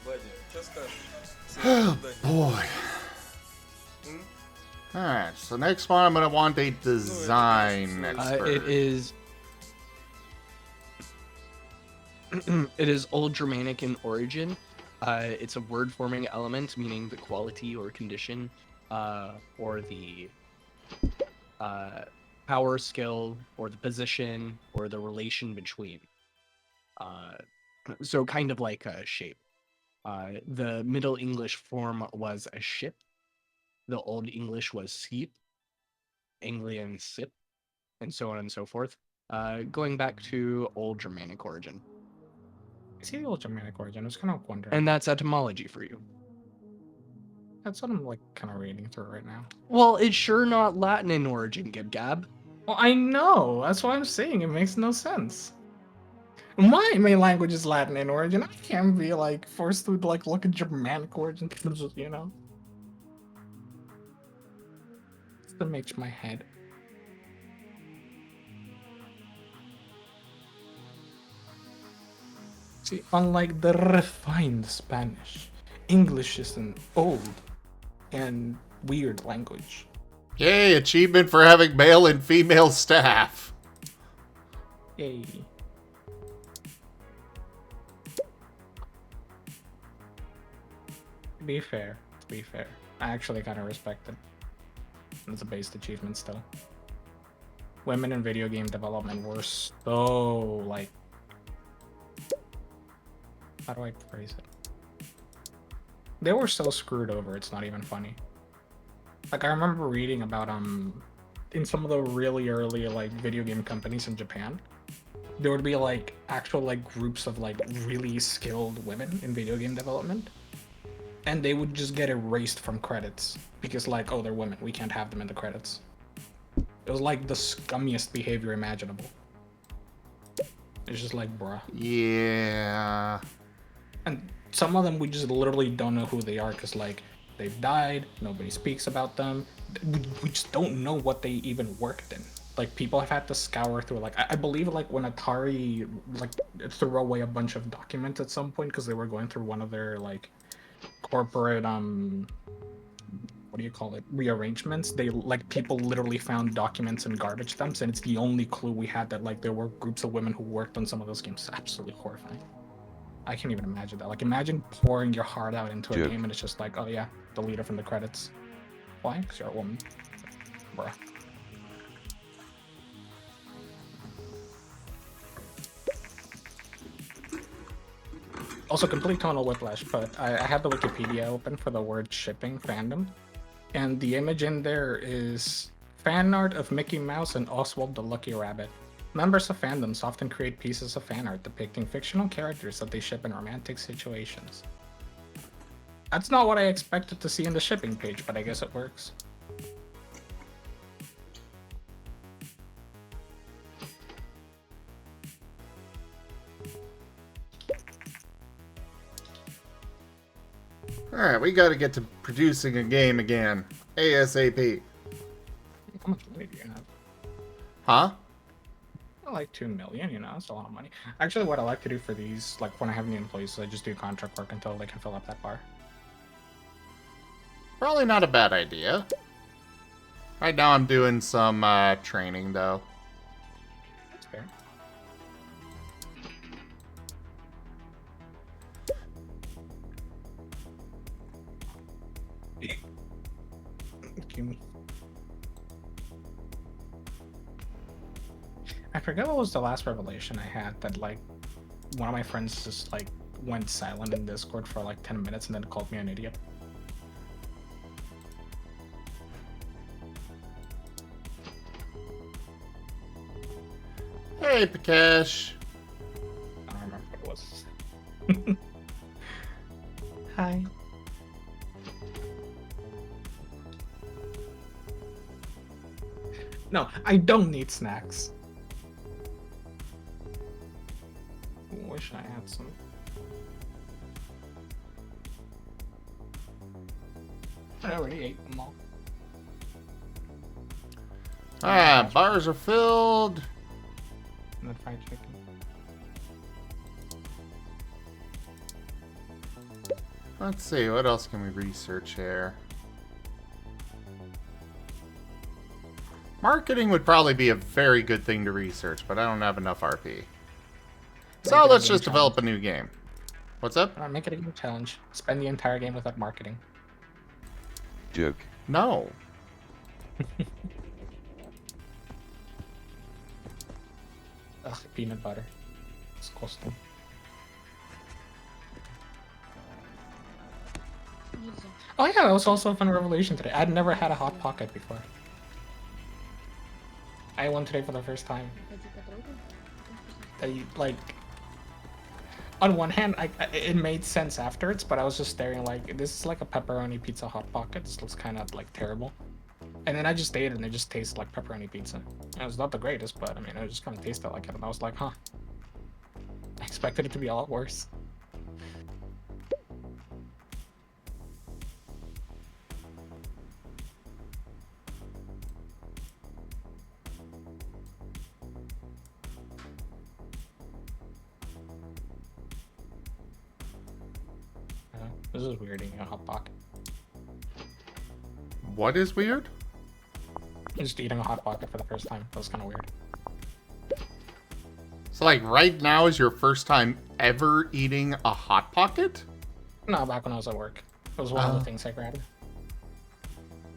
Бадди, что скажешь? Boy. Alright, so next one I'm gonna want a design expert. It is. It is Old Germanic in origin. It's a word-forming element, meaning the quality or condition, or the power, skill, or the position, or the relation between. So kind of like a shape. The Middle English form was a ship. The Old English was skip, Anglian sip, and so on and so forth. Going back to Old Germanic origin. it's the Germanic origin. I was kind of wondering. And that's etymology for you. That's what I'm like kind of reading through right now. Well, it's sure not Latin in origin, Gab. Well, I know. That's what I'm saying. It makes no sense. My main language is Latin in origin. I can't be like forced to like look at Germanic origin, you know. That makes my head. See, unlike the refined Spanish, English is an old and weird language. Yay, achievement for having male and female staff. Yay. To be fair, I actually kind of respect it. It's a based achievement still. Women in video game development were so, like... How do I phrase it? They were so screwed over, it's not even funny. Like, I remember reading about, in some of the really early, like, video game companies in Japan, there would be, like, actual, like, groups of, like, really skilled women in video game development. And they would just get erased from credits. Because, like, oh, they're women, we can't have them in the credits. It was, like, the scummiest behavior imaginable. It's just like, bruh. Yeah. And some of them, we just literally don't know who they are, because, like, they've died, nobody speaks about them. We just don't know what they even worked in. Like, people have had to scour through, like, I believe, like, when Atari, like, threw away a bunch of documents at some point, because they were going through one of their, like, corporate, what do you call it, rearrangements, they, like, people literally found documents in garbage dumps, and it's the only clue we had that, like, there were groups of women who worked on some of those games. Absolutely horrifying. I can't even imagine that. Like, imagine pouring your heart out into a game and it's just like, oh yeah, delete it from the credits. Why? Because you're a woman. Bruh. Also, complete tonal whiplash, but I had the Wikipedia open for the word shipping fandom, and the image in there is fan art of Mickey Mouse and Oswald the Lucky Rabbit. Members of fandoms often create pieces of fan art depicting fictional characters that they ship in romantic situations. That's not what I expected to see in the shipping page, but I guess it works. Alright, we gotta get to producing a game again. ASAP. How much money do you have? Huh? Like 2 million, you know, that's a lot of money. Actually, what I like to do for these, like when I have new employees, I just do contract work until they can fill up that bar. Probably not a bad idea. Right now I'm doing some training, though. That's fair. I forget what was the last revelation I had that, like, one of my friends just, like, went silent in Discord for, like, 10 minutes and then called me an idiot. Hey, Pikash. I don't remember what it was. Hi. No, I don't need snacks. Wish I had some. I already ate them all. Ah, bars are filled. And then fried chicken. Let's see, what else can we research here? Marketing would probably be a very good thing to research, but I don't have enough RP. So let's just develop a new game. What's up? Make it a game challenge. Spend the entire game without marketing. Joke. No. Ugh, peanut butter. It's costing. Oh yeah, that was also a fun revelation today. I'd never had a hot pocket before. I had one today for the first time. Like, on one hand, it made sense afterwards, but I was just staring like, this is like a pepperoni pizza hot pocket. This looks kind of like terrible. And then I just ate it, and it just tasted like pepperoni pizza. It was not the greatest, but I mean, it just kind of tasted like it. And I was like, huh. I expected it to be a lot worse. This is weird eating a hot pocket. What is weird? Just eating a hot pocket for the first time. That was kind of weird. So, like, right now is your first time ever eating a Hot Pocket? No, back when I was at work. It was one of the things I grabbed.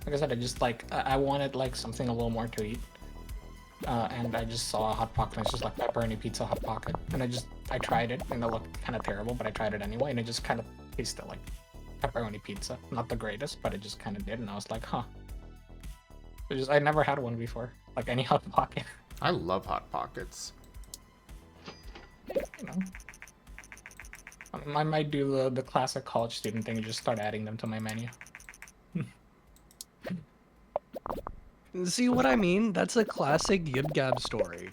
Like I said, I just, like, I wanted, like, something a little more to eat. And I just saw a Hot Pocket, and it's just, like, pepperoni pizza Hot Pocket. And I tried it, and it looked kind of terrible, but I tried it anyway, and it just kind of tasted like pepperoni pizza. Not the greatest, but it just kind of did, and I was like, huh. I never had one before. Like, any Hot Pocket. I love Hot Pockets. You know. I might do the classic college student thing and just start adding them to my menu. See what I mean? That's a classic Yib Gab story.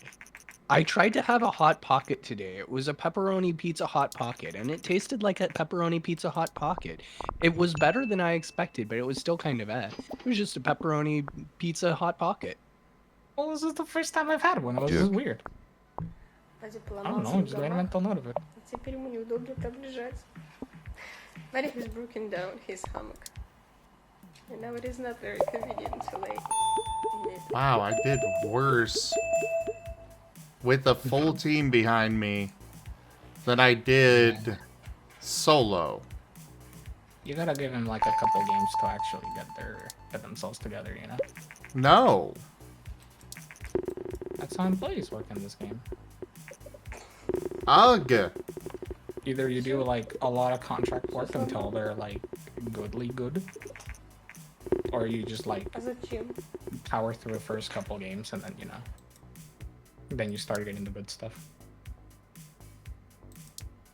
I tried to have a Hot Pocket today. It was a pepperoni pizza Hot Pocket, and it tasted like a pepperoni pizza Hot Pocket. It was better than I expected, but it was still kind of It was just a pepperoni pizza Hot Pocket. Well, this is the first time I've had one. It was just weird. I don't know, just made a mental note of it. Теперь ему неудобно там лежать. But he's broken down his hammock. And now it is not very convenient to lay. Wow, I did worse with a full team behind me than I did solo. You gotta give him like a couple games to actually get themselves together, you know? No. That's how employees work in this game. Ugh. Either you do like a lot of contract work until they're like goodly good, or you just like power through the first couple games and then, you know, then you start getting the good stuff.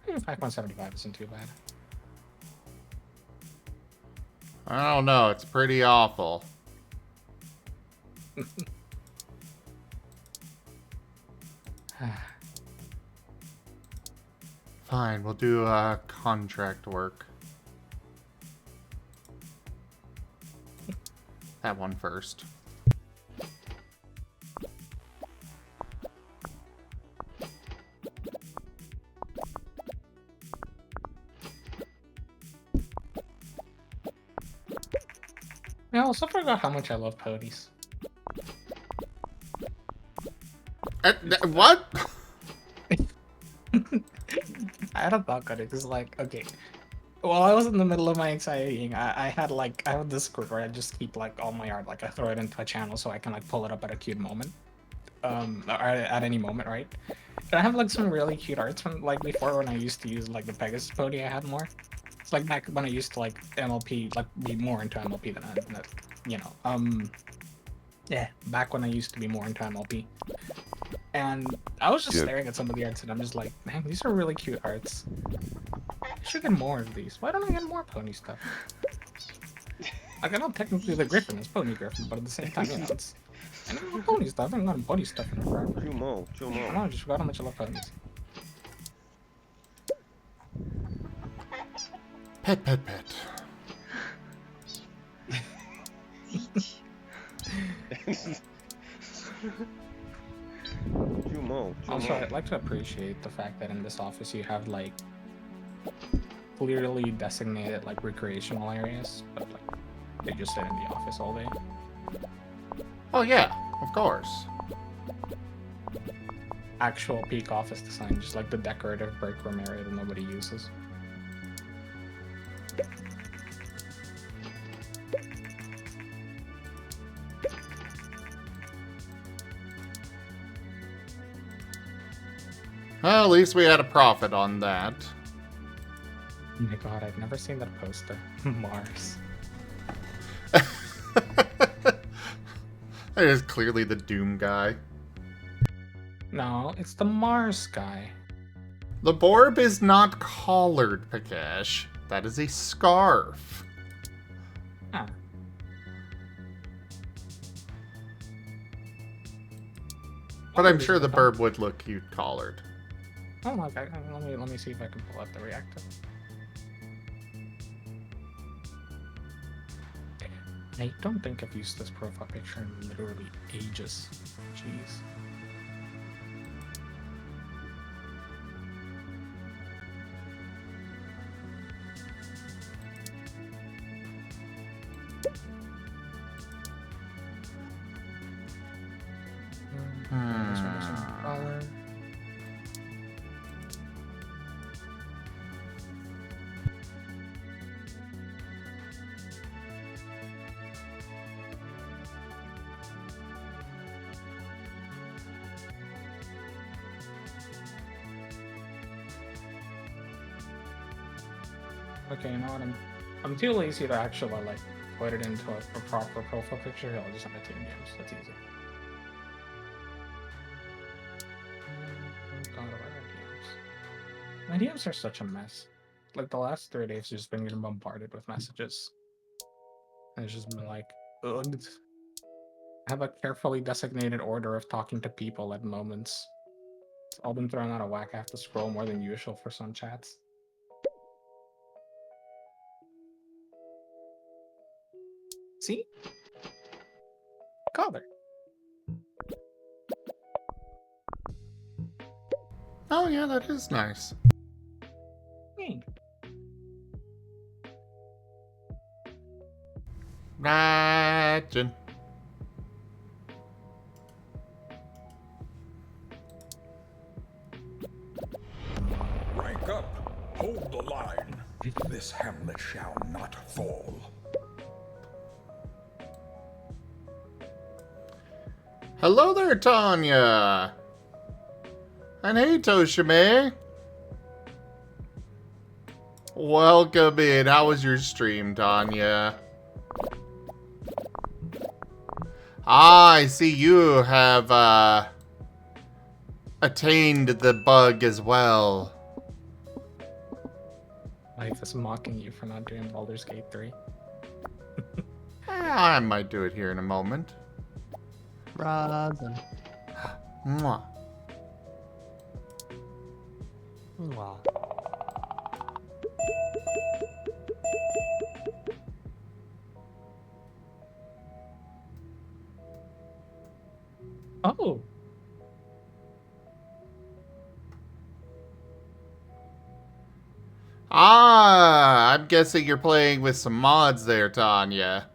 5.75 isn't too bad. I don't know, it's pretty awful. Fine, we'll do contract work. That one first. Yeah, I also forgot how much I love ponies. What? I had a thought on it. It's like, okay, while I was in the middle of my anxiety, I have this group where I just keep like all my art, like I throw it into a channel so I can like pull it up at a cute moment, or at any moment, right? And I have like some really cute arts from like before when I used to use like the Pegasus pony. I had more. It's like back when I used to like MLP, like be more into MLP than you know, yeah, back when I used to be more into MLP. And I was just staring at some of the arts and I'm just like, man, these are really cute arts. I should get more of these. Why don't I get more pony stuff? Like, I know technically the Griffin is Pony Griffin, but at the same time, you know, it's... I know pony stuff. I haven't gotten pony stuff in forever. Two more. I know, I just forgot how much I love ponies. Pet, pet, pet. Two more. Also, I'd like to appreciate the fact that in this office you have, like, clearly designated, like, recreational areas, but, like, they just sit in the office all day. Oh yeah, of course. Actual peak office design, just like the decorative break room area that nobody uses. Well, at least we had a profit on that. Oh my god, I've never seen that poster. Mars. That is clearly the Doom guy. No, it's the Mars guy. The Borb is not collared, Pakesh. That is a scarf. Ah. But I'm sure the Burb would look cute collared. Oh, okay. Let me see if I can pull up the reactor. I don't think I've used this profile picture in literally ages. Jeez. This one is in color. Okay, you know what? I'm too lazy to actually like put it into a proper profile picture. I'll just send it to games. That's easy. Oh God, where are DMs? My DMs are such a mess. Like the last 3 days, just been getting bombarded with messages. And it's just been like, ugh. I have a carefully designated order of talking to people at moments. It's all been thrown out of whack. I have to scroll more than usual for some chats. See? Color. Oh yeah, that is nice. Imagine. Rank up. Hold the line. This hamlet shall not fall. Hello there, Tanya. And hey, Toshime. Welcome in. How was your stream, Tanya? Ah, I see you have, attained the bug as well. Life is mocking you for not doing Baldur's Gate 3. I might do it here in a moment. Rosin. Mwah. Wow. Oh. Ah, I'm guessing you're playing with some mods there, Tanya.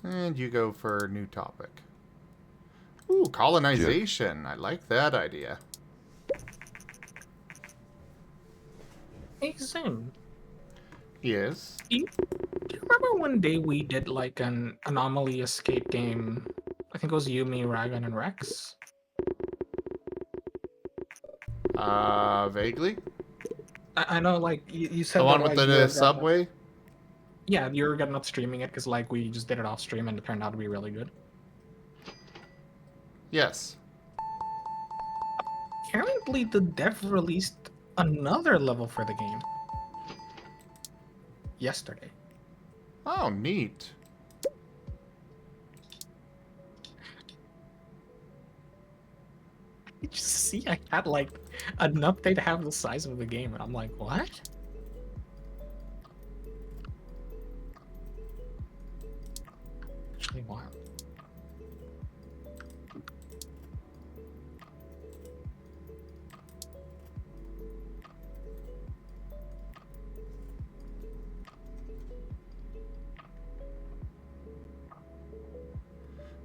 And you go for a new topic. Ooh, colonization. I like that idea. Hey, Zim. Yes. Do you remember one day we did like an anomaly escape game? I think it was you, me, Ragan, and Rex. Vaguely? I know, like, you said The that, one with like, the subway? Yeah, you were gonna not streaming it because, like, we just did it off stream and it turned out to be really good. Yes. Apparently, the dev released another level for the game yesterday. Oh, neat. You just see, I had like an update half the size of the game, and I'm like, what? Actually, wild.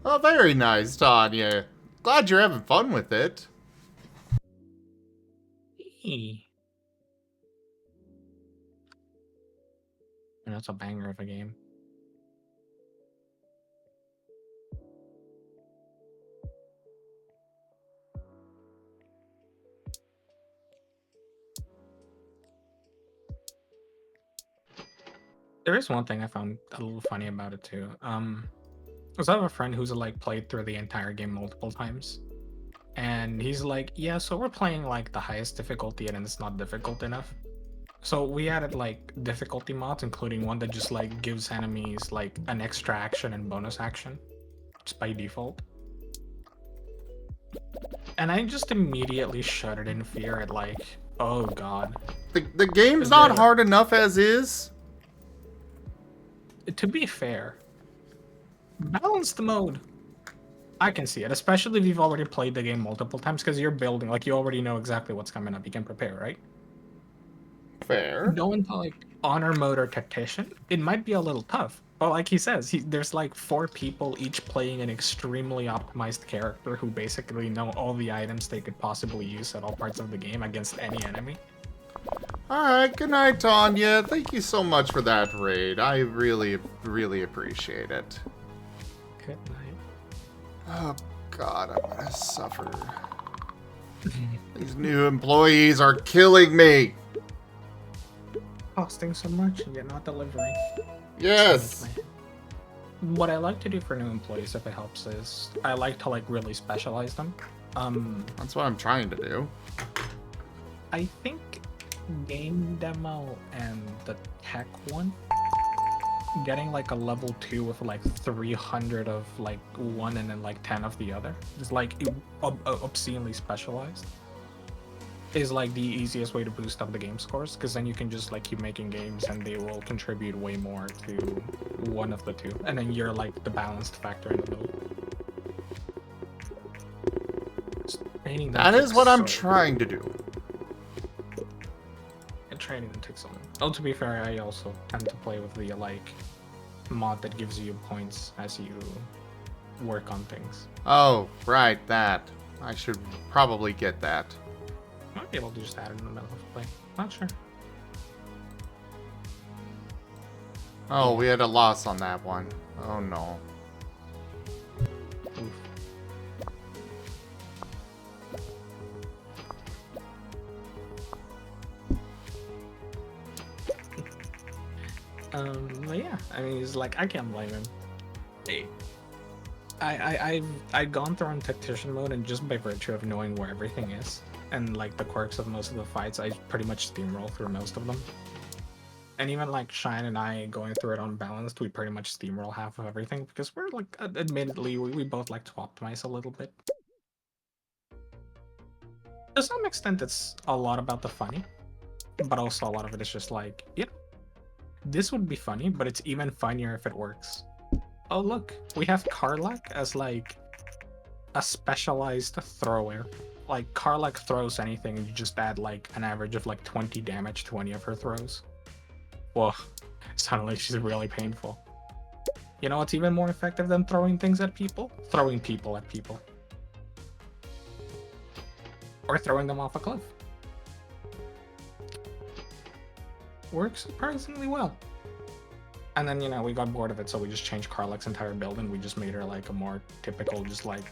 Oh, very nice, Tanya. Glad you're having fun with it. Hey. And that's a banger of a game. There is one thing I found a little funny about it too. Because I have a friend who's like played through the entire game multiple times, and he's like, "Yeah, so we're playing like the highest difficulty, and it's not difficult enough." So we added like difficulty mods, including one that just like gives enemies like an extra action and bonus action, just by default. And I just immediately shuddered in fear at like, oh god. The game's not hard enough as is. To be fair, balanced mode, I can see it, especially if you've already played the game multiple times, because you're building, like you already know exactly what's coming up. You can prepare, right? Fair. Going to like honor mode or tactician, it might be a little tough. But like he says, there's like 4 people each playing an extremely optimized character who basically know all the items they could possibly use at all parts of the game against any enemy. Alright, good night, Tanya. Thank you so much for that raid. I really, really appreciate it. Good night. Oh god, I'm gonna suffer. These new employees are killing me! Costing so much and yet not delivering. Yes! What I like to do for new employees, if it helps, is I like to like really specialize them. That's what I'm trying to do. I think game demo and the tech one, getting like a level 2 with like 300 of like one and then like 10 of the other is like obscenely specialized, is like the easiest way to boost up the game scores, because then you can just like keep making games and they will contribute way more to one of the two, and then you're like the balanced factor in the middle. That is what I'm trying to do. And training them takes so long. Oh, to be fair, I also tend to play with the like mod that gives you points as you work on things. Oh, right, that. I should probably get that. Might be able to just add it in the middle of play. Not sure. Oh, we had a loss on that one. Oh no. Oof. But yeah, I mean, it's like, I can't blame him. Hey, I've gone through on tactician mode, and just by virtue of knowing where everything is and like the quirks of most of the fights, I pretty much steamroll through most of them. And even like Shine and I going through it unbalanced, we pretty much steamroll half of everything, because we're like, admittedly, we both like to optimize a little bit. To some extent, it's a lot about the funny, but also a lot of it is just like, yep, this would be funny, but it's even funnier if it works. Oh look, we have Karlak as like a specialized thrower. Like Karlak throws anything and you just add like an average of like 20 damage to any of her throws. Whoa, suddenly she's really painful. You know what's even more effective than throwing things at people? Throwing people at people. Or throwing them off a cliff. Works surprisingly well. And then, you know, we got bored of it, so we just changed Karlak's entire build, and we just made her like a more typical, just like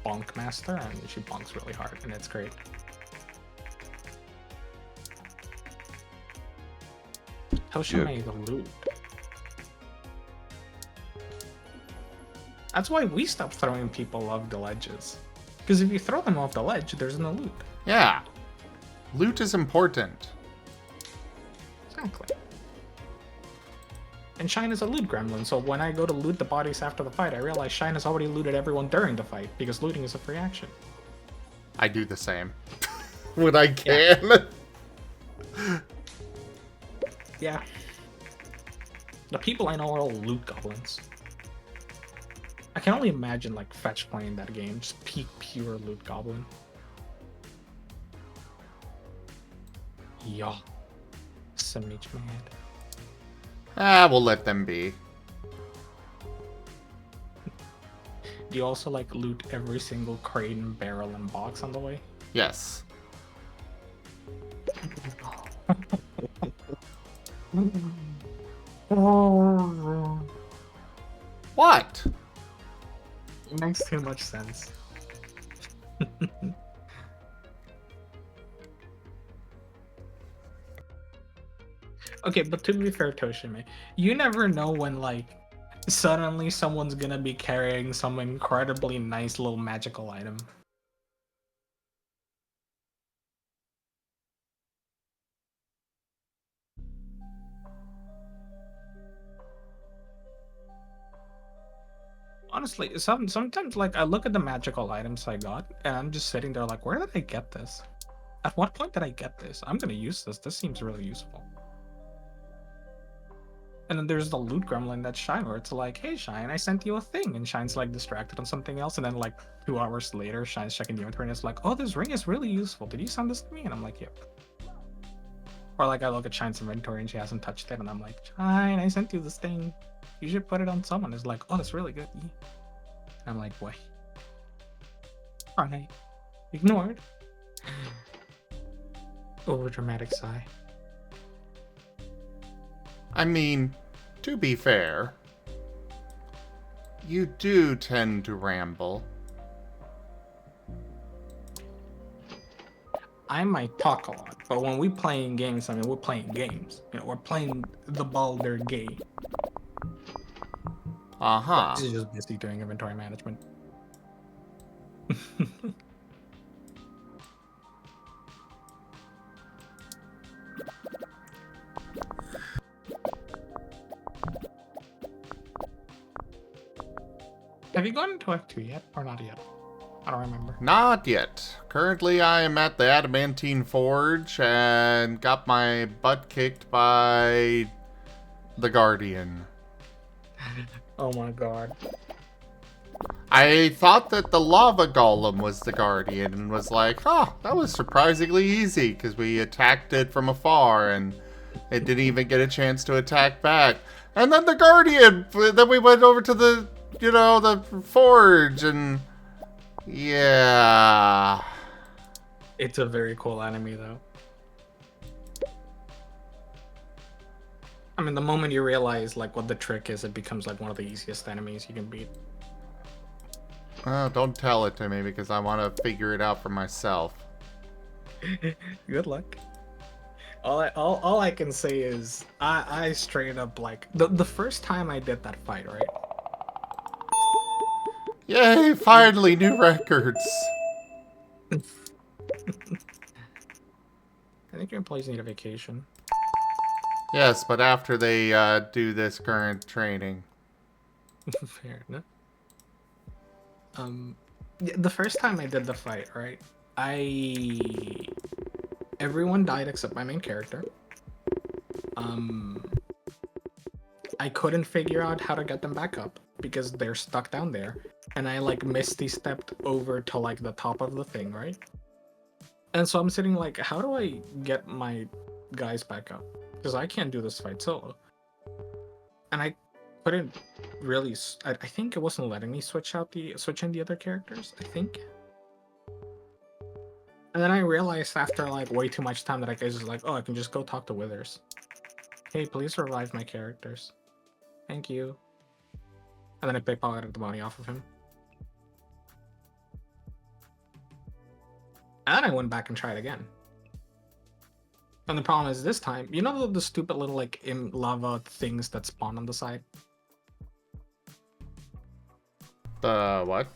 bonk master, and she bonks really hard, and it's great. Toshime the loot. That's why we stopped throwing people off the ledges. Because if you throw them off the ledge, there's no loot. Yeah. Loot is important. Exactly. And Shine is a loot gremlin, so when I go to loot the bodies after the fight, I realize Shine has already looted everyone during the fight, because looting is a free action. I do the same. When I can. Yeah. The people I know are all loot goblins. I can only imagine, like, Fetch playing that game, just pure loot goblin. Yo. Samich my head. Ah, we'll let them be. Do you also like loot every single crate and barrel and box on the way? Yes. What? It makes too much sense. Okay, but to be fair, Toshime, you never know when like suddenly someone's gonna be carrying some incredibly nice little magical item. Honestly, sometimes like I look at the magical items I got, and I'm just sitting there like, where did I get this? At what point did I get this? I'm gonna use this. This seems really useful. And then there's the loot gremlin that's Shine, where it's like, hey Shine, I sent you a thing, and Shine's like distracted on something else, and then like 2 hours later, Shine's checking the inventory and it's like, oh, this ring is really useful. Did you send this to me? And I'm like, yep. Or like I look at Shine's inventory and she hasn't touched it, and I'm like, Shine, I sent you this thing. You should put it on someone. It's like, oh, that's really good. And I'm like, wait. Alright. Ignored. Over dramatic sigh. I mean, to be fair, you do tend to ramble. I might talk a lot, but when we playing games, I mean, we're playing games. You know, we're playing the Baldur Gate. Uh-huh. This is just busy doing inventory management. Have you gone into F2 yet, or not yet? I don't remember. Not yet. Currently, I am at the Adamantine Forge and got my butt kicked by the Guardian. Oh my god. I thought that the lava golem was the Guardian and was like, oh, that was surprisingly easy because we attacked it from afar and it didn't even get a chance to attack back. And then the Guardian, then we went over to the, you know, the forge and yeah. It's a very cool enemy though. I mean, the moment you realize like what the trick is, it becomes like one of the easiest enemies you can beat. Don't tell it to me because I want to figure it out for myself. Good luck. All I can say is I straight up like the first time I did that fight, right? Yay, finally new records. I think your employees need a vacation. Yes, but after they do this current training. Fair enough. Yeah, the first time I did the fight, right? Everyone died except my main character. I couldn't figure out how to get them back up because they're stuck down there, and I like misty stepped over to like the top of the thing, right? And so I'm sitting like, how do I get my guys back up? Because I can't do this fight solo. And I couldn't really. I think it wasn't letting me switch in the other characters. I think. And then I realized after like way too much time that I was just like, oh, I can just go talk to Withers. Hey, please revive my characters. Thank you. And then I pickpocketed the money off of him. And then I went back and tried again. And the problem is this time, you know the stupid little like lava things that spawn on the side? What?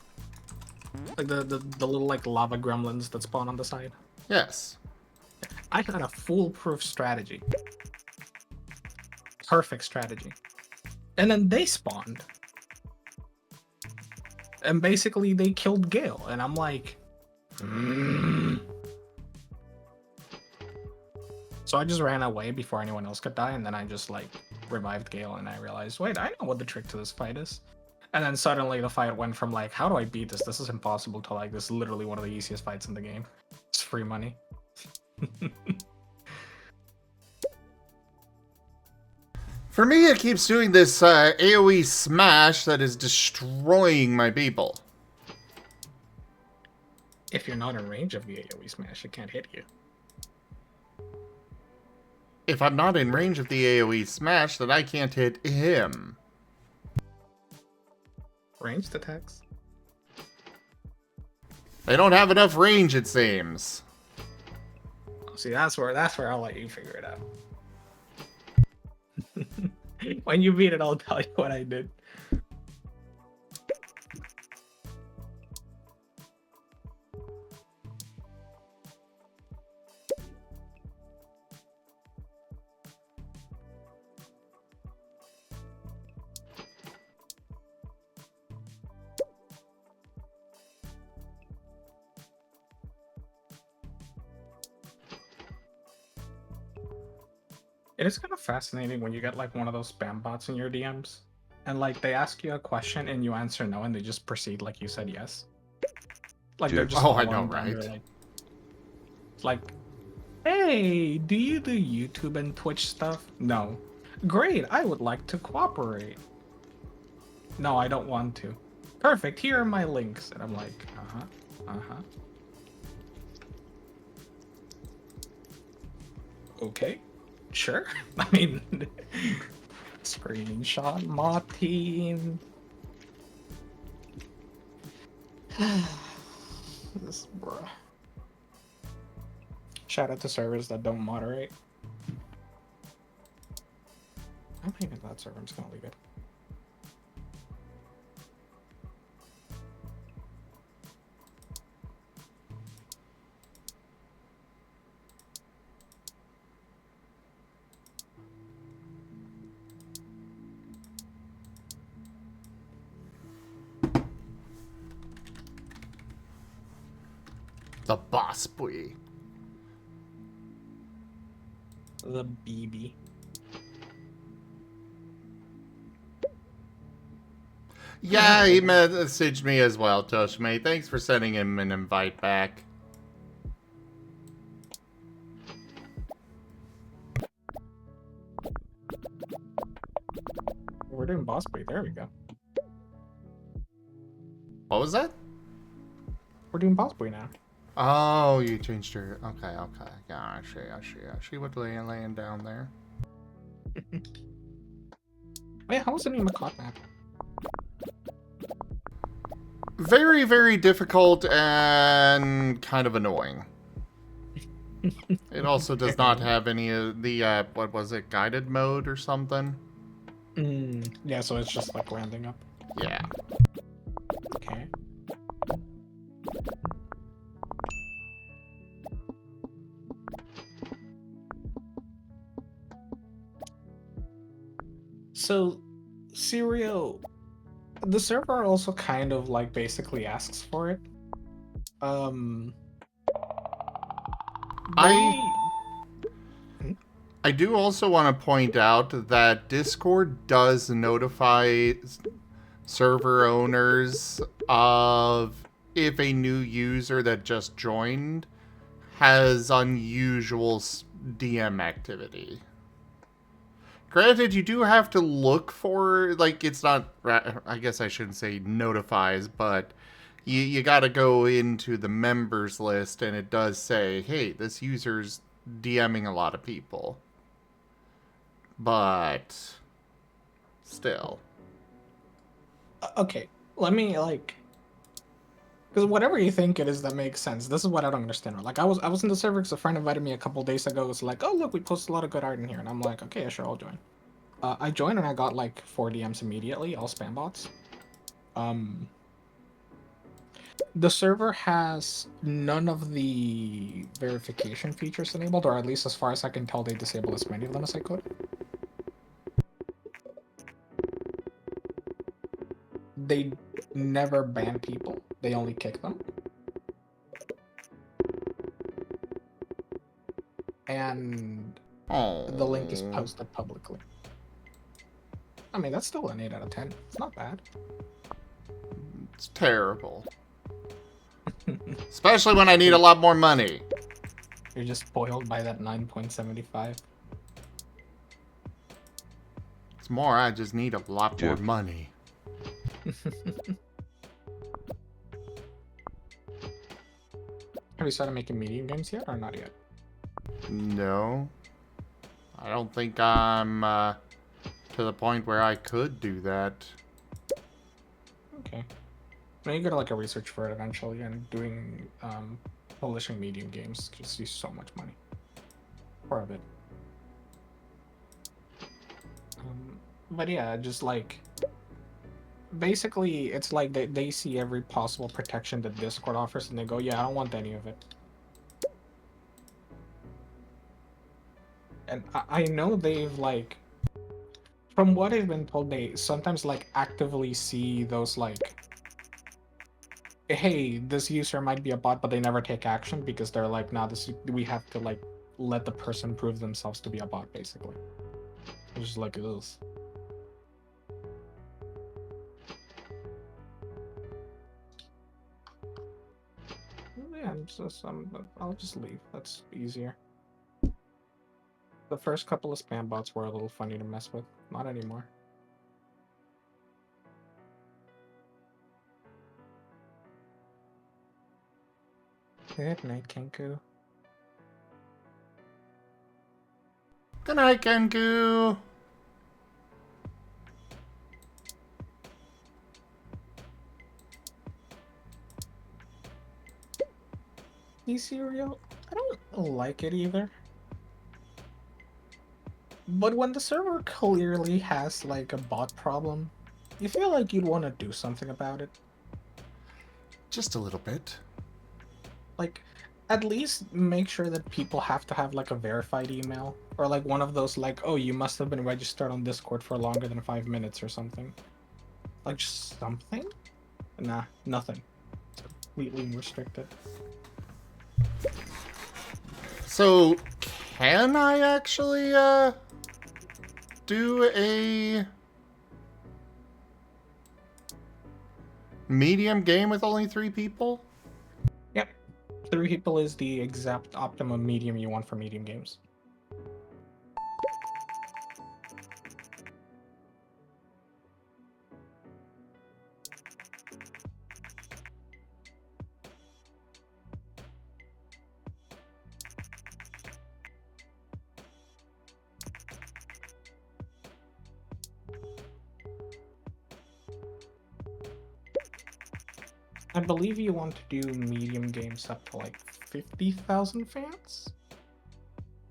Like the little like lava gremlins that spawn on the side? Yes. I had a foolproof strategy. Perfect strategy. And then they spawned. And basically they killed Gale. And I'm like... So I just ran away before anyone else could die. And then I just like revived Gale. And I realized, wait, I know what the trick to this fight is. And then suddenly the fight went from like, how do I beat this? This is impossible to like, this is literally one of the easiest fights in the game. It's free money. For me, it keeps doing this AoE smash that is destroying my people. If you're not in range of the AoE smash, it can't hit you. If I'm not in range of the AoE smash, then I can't hit him. Ranged attacks? They don't have enough range, it seems. See, that's where I'll let you figure it out. When you beat it, I'll tell you what I did. It is kind of fascinating when you get like one of those spam bots in your DMs, and like they ask you a question and you answer no, and they just proceed like you said yes. Like they're Dude. just Oh, I know, going down right? there, like, hey, do you do YouTube and Twitch stuff? No. Great, I would like to cooperate. No, I don't want to. Perfect, here are my links. And I'm like, okay, sure. I mean, screenshot Marten. This bruh. Shout out to servers that don't moderate. I'm leaving that server, I'm just gonna leave it. The boss boy. The BB. Yeah, he messaged me as well, Toshmate. Thanks for sending him an invite back. We're doing boss boy, there we go. What was that? We're doing boss boy now. Oh, you changed your... Okay. Yeah, I see what laying down there. Wait, how was the name of COD map? Very, very difficult and kind of annoying. It also does not have any of the, what was it, guided mode or something? Yeah, so it's just like landing up. Yeah. Okay. So, Serial, the server also kind of like basically asks for it. I do also want to point out that Discord does notify server owners of if a new user that just joined has unusual DM activity. Granted, you do have to look for, like, it's not, I guess I shouldn't say notifies, but you gotta go into the members list and it does say, hey, this user's DMing a lot of people. But still. Okay, let me like, because whatever you think it is that makes sense. This is what I don't understand. Like I was in the server because a friend invited me a couple days ago. It's like, oh look, we post a lot of good art in here, and I'm like, okay, yeah, sure, I'll join. I joined and I got like 4 DMs immediately, all spam bots. The server has none of the verification features enabled, or at least as far as I can tell, they disable as many of them as I could. They never ban people, they only kick them. And the link is posted publicly. I mean, that's still an 8 out of 10. It's not bad. It's terrible. Especially when I need a lot more money. You're just spoiled by that 9.75. It's more, I just need a lot more money. Have you started making medium games yet, or not yet? No. I don't think I'm to the point where I could do that. Okay. Now you gotta like a research for it eventually, and doing publishing medium games just use so much money for a bit. But yeah, just like basically, it's like they see every possible protection that Discord offers, and they go, "Yeah, I don't want any of it." And I know they've like, from what I've been told, they sometimes like actively see those like, hey, this user might be a bot, but they never take action because they're like, nah, this we have to like let the person prove themselves to be a bot, basically. It's just like it is. Yeah, I'll just leave. That's easier. The first couple of spam bots were a little funny to mess with. Not anymore. Good night, Kenku. Good night, Kenku. Cereal? I don't like it either. But when the server clearly has like a bot problem, you feel like you'd want to do something about it. Just a little bit. Like, at least make sure that people have to have like a verified email. Or like one of those like, oh, you must have been registered on Discord for longer than 5 minutes or something. Like just something? Nah, nothing. It's completely restricted. So, can I actually, do a medium game with only 3 people? Yep. 3 people is the exact optimum medium you want for medium games. I believe you want to do medium games up to like 50,000 fans?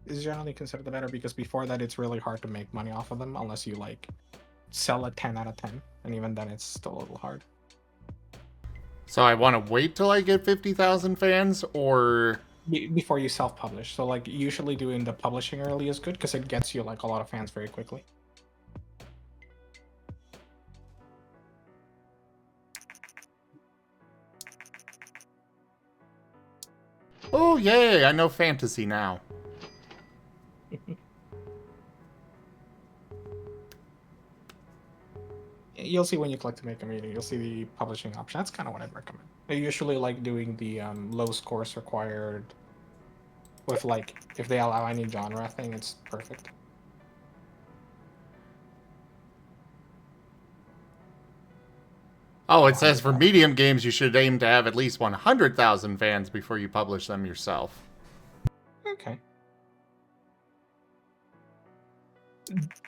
Is generally considered the better because before that it's really hard to make money off of them unless you like sell a 10 out of 10, and even then it's still a little hard. So I want to wait till I get 50,000 fans, or... Before you self-publish. So like usually doing the publishing early is good because it gets you like a lot of fans very quickly. Oh, yay! I know fantasy now. You'll see when you click to make a meeting, you'll see the publishing option. That's kind of what I'd recommend. I usually like doing the low scores required with like, if they allow any genre thing, it's perfect. Oh, it says for medium games you should aim to have at least 100,000 fans before you publish them yourself. Okay.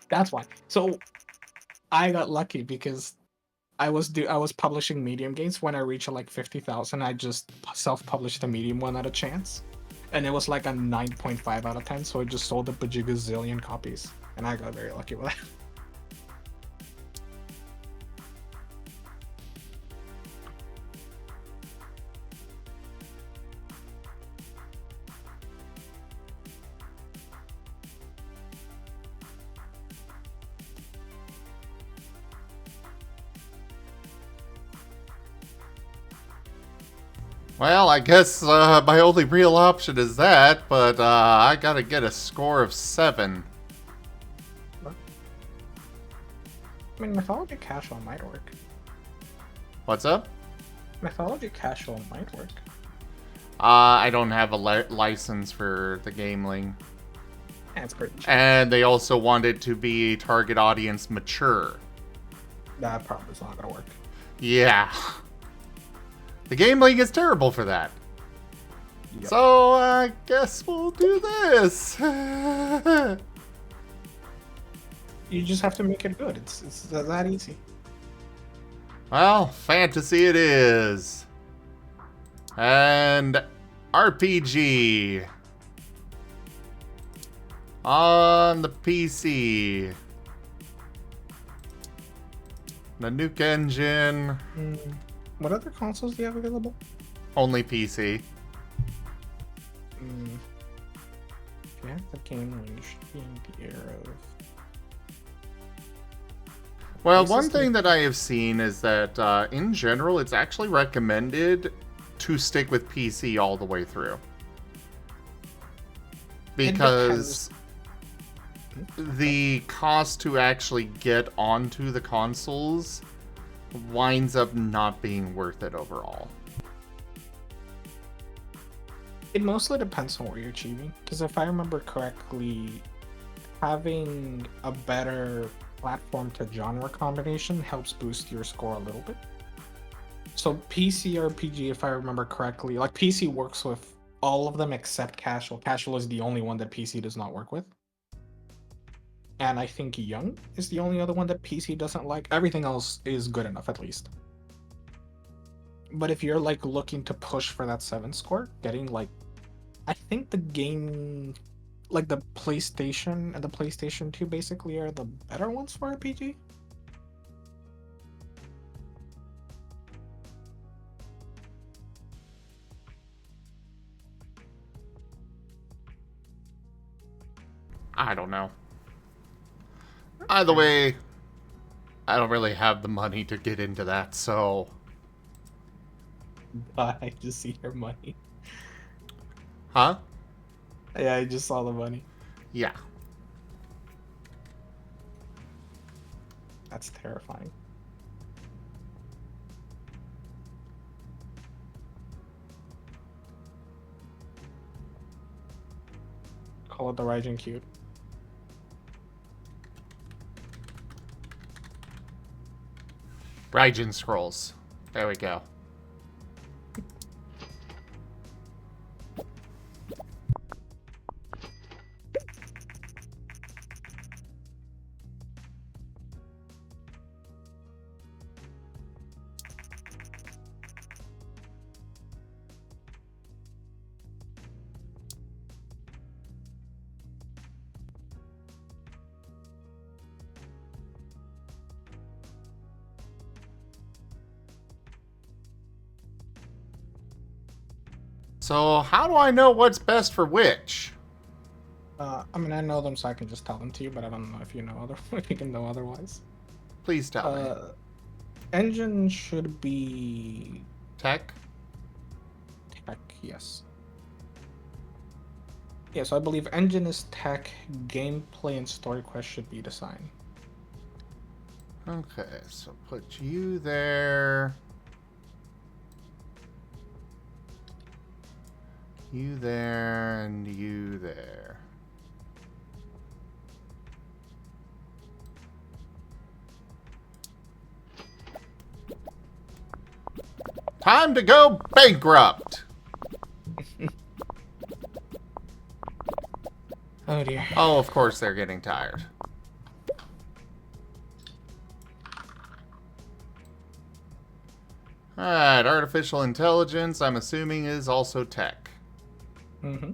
That's why. So I got lucky because I was publishing medium games. When I reached like 50,000, I just self-published the medium one at a chance. And it was like a 9.5 out of 10, so I just sold a bajillion copies. And I got very lucky with that. Well, I guess my only real option is that, but I gotta get a score of 7. I mean, Mythology Casual might work. What's up? Mythology Casual might work. I don't have a license for the Gameling. Yeah, it's pretty cheap. And they also wanted to be target audience mature. That probably is not gonna work. Yeah. The Gameling is terrible for that. Yep. So I guess we'll do this. You just have to make it good. It's that easy. Well, fantasy it is. And RPG. On the PC. The Nuke engine, What other consoles do you have available? only PC. If you have the game range, in the air of... Well, This one is the- thing that I have seen is that in general, it's actually recommended to stick with PC all the way through. Because the cost to actually get onto the consoles winds up not being worth it overall. It mostly depends on what you're achieving. Because if I remember correctly, having a better platform to genre combination helps boost your score a little bit. So PC RPG, if I remember correctly, like PC works with all of them except casual. Casual is the only one that PC does not work with. And I think Young is the only other one that PC doesn't like. Everything else is good enough, at least. But if you're like looking to push for that 7 score, getting like, I think the game, like the PlayStation and the PlayStation 2 basically are the better ones for RPG. I don't know. Either way, I don't really have the money to get into that, so... I just see your money. Huh? Yeah, I just saw the money. Yeah. That's terrifying. Call it the Raijin Cute. Raijin Scrolls. There we go. So, how do I know what's best for which? I mean, I know them, so I can just tell them to you, but I don't know if you know other if you can know otherwise. Please tell me. Engine should be Tech? tech, yes. Yeah, so I believe engine is tech, gameplay and story quest should be design. Okay, so put you there. You there, and you there. Time to go bankrupt! Oh dear. Oh, of course they're getting tired. Alright, artificial intelligence, I'm assuming, is also tech. Mm-hmm.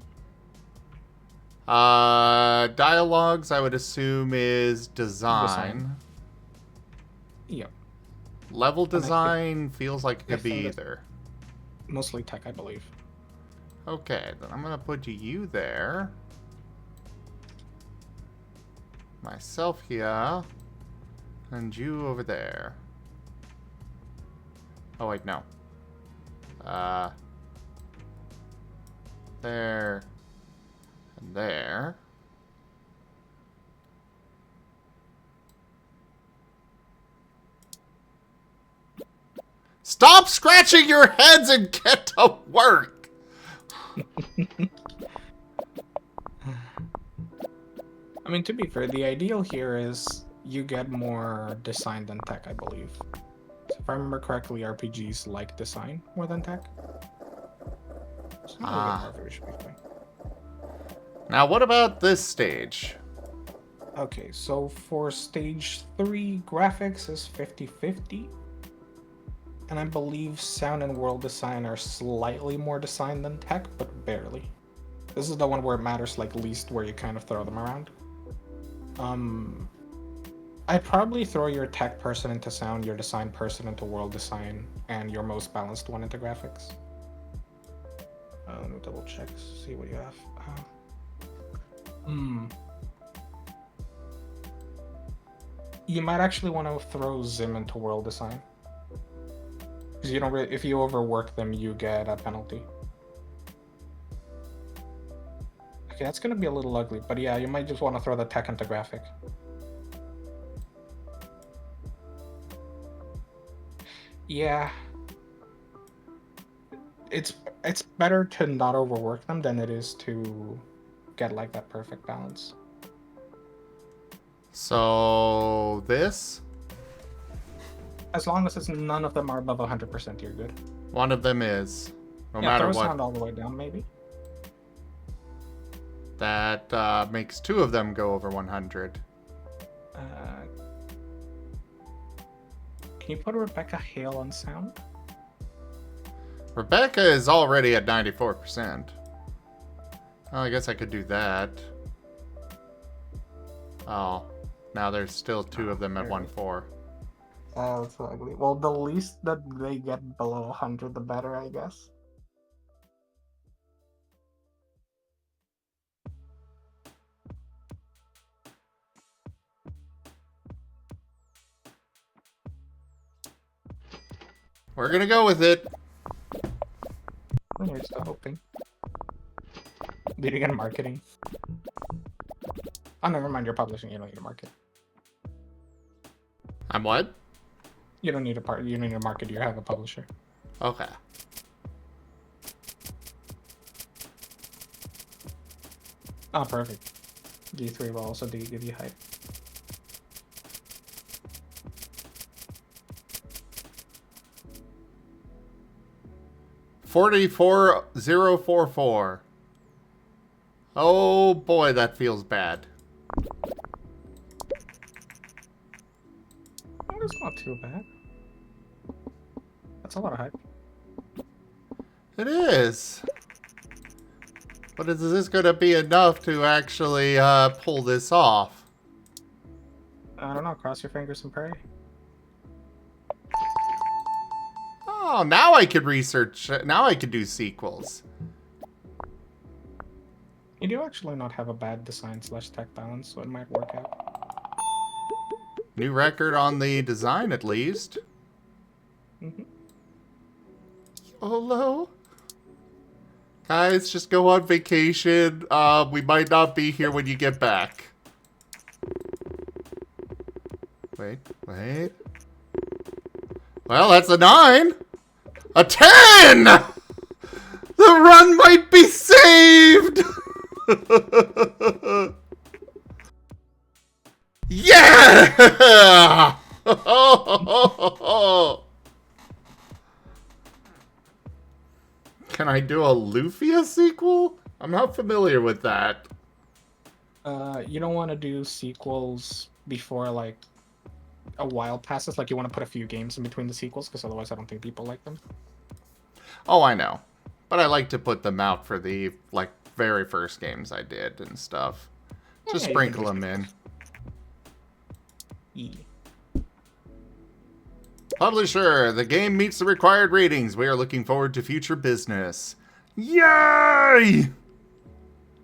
Dialogues, I would assume, is design. Design. Yep. Level And I think- design feels like it I could be think that- either. Mostly tech, I believe. Okay, then I'm gonna put you there. Myself here. And you over there. Oh wait, no. There. And there. Stop scratching your heads and get to work! I mean, to be fair, the ideal here is you get more design than tech, I believe. So if I remember correctly, RPGs like design more than tech. So maybe we'll get more of it, we should be fine. Now, what about this stage? Okay, so for stage 3, graphics is 50-50. And I believe sound and world design are slightly more design than tech, but barely. This is the one where it matters like least, where you kind of throw them around. I'd probably throw your tech person into sound, your design person into world design, and your most balanced one into graphics. Let me double check, see what you have. You might actually want to throw Zim into world design. Because you don't really, if you overwork them, you get a penalty. Okay, that's gonna be a little ugly, but yeah, you might just want to throw the tech into graphic. Yeah. It's better to not overwork them than it is to get like that perfect balance. So this? As long as it's none of them are above 100%, you're good. One of them is. No Yeah, matter throw what. sound all the way down, maybe. That makes 2 of them go over 100. Can you put Rebecca Hale on sound? Rebecca is already at 94%. Oh, I guess I could do that. Oh, now there's still 2 of them at 1.4. That's ugly. Well, the least that they get below 100, the better, I guess. We're gonna go with it. We're still hoping. Leading in marketing. Oh, never mind. You're publishing. You don't need to market. I'm what? You don't need to you don't need to market. You have a publisher. Okay. Oh, perfect. D3 will also give you hype. $44,044. Oh boy, that feels bad. Oh, it's not too bad. That's a lot of hype. It is. But is this gonna be enough to actually pull this off? I don't know. Cross your fingers and pray. Oh, now I could research. Now I could do sequels. You do actually not have a bad design / tech balance, so it might work out. New record on the design, at least. YOLO. Guys, just go on vacation. We might not be here when you get back. Wait. Well, that's a 9. A 10! The run might be saved! Yeah! Can I do a Lufia sequel? I'm not familiar with that. You don't want to do sequels before like a while passes. Like you want to put a few games in between the sequels, because otherwise I don't think people like them. Oh, I know. But I like to put them out for the, like, very first games I did and stuff. Just Yeah, sprinkle them in. Yeah. Publisher, the game meets the required ratings. We are looking forward to future business. Yay!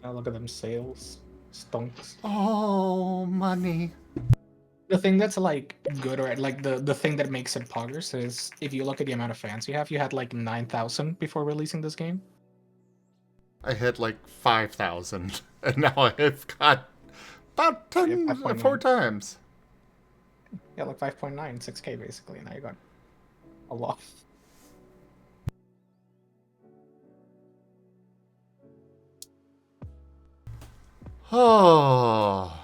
Oh, look at them sales. Stonks. Oh, money. The thing that's like good, or like the thing that makes it poggers is if you look at the amount of fans you have, you had like 9,000 before releasing this game. I had like 5,000, and now I've got about 4 times. Yeah, like 5.9, 6K basically, and now you got a lot. Oh.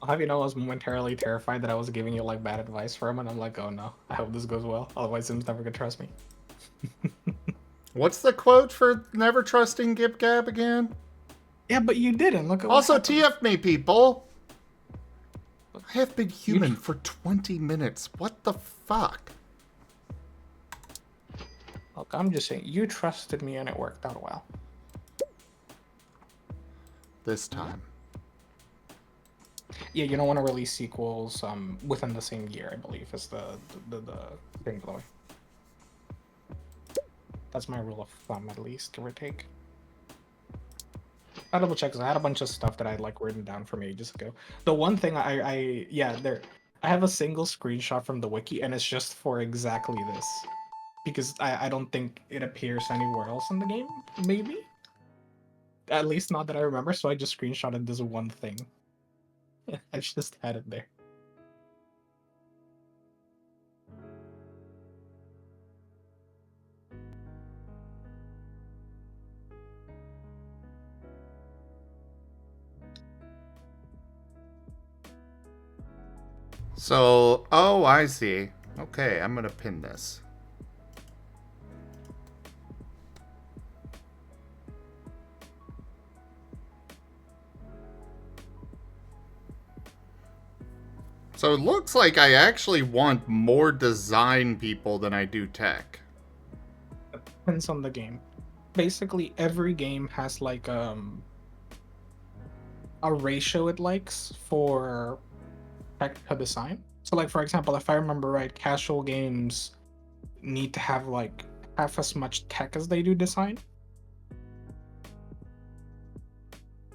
I'll have you know I was momentarily terrified that I was giving you like bad advice for him, and I'm like, oh no, I hope this goes well, otherwise Sim's never gonna trust me. What's the quote for never trusting Gib Gab again? Yeah, but you didn't. Look at Also, what happened. TF me, people. I have been human for 20 minutes. What the fuck? Look, I'm just saying, you trusted me and it worked out well. This time. Yeah, you don't want to release sequels within the same year, I believe, is the thing, by the way. That's my rule of thumb, at least, give or take. I'll double check because I had a bunch of stuff that I like written down from ages ago. The one thing I have a single screenshot from the wiki, and it's just for exactly this, because I don't think it appears anywhere else in the game. Maybe, at least not that I remember. So I just screenshotted this one thing. I just had it there. So, oh, I see. Okay, I'm gonna pin this. So it looks like I actually want more design people than I do tech. Depends on the game. Basically, every game has like a ratio it likes for tech to design. So, like for example, if I remember right, casual games need to have like half as much tech as they do design.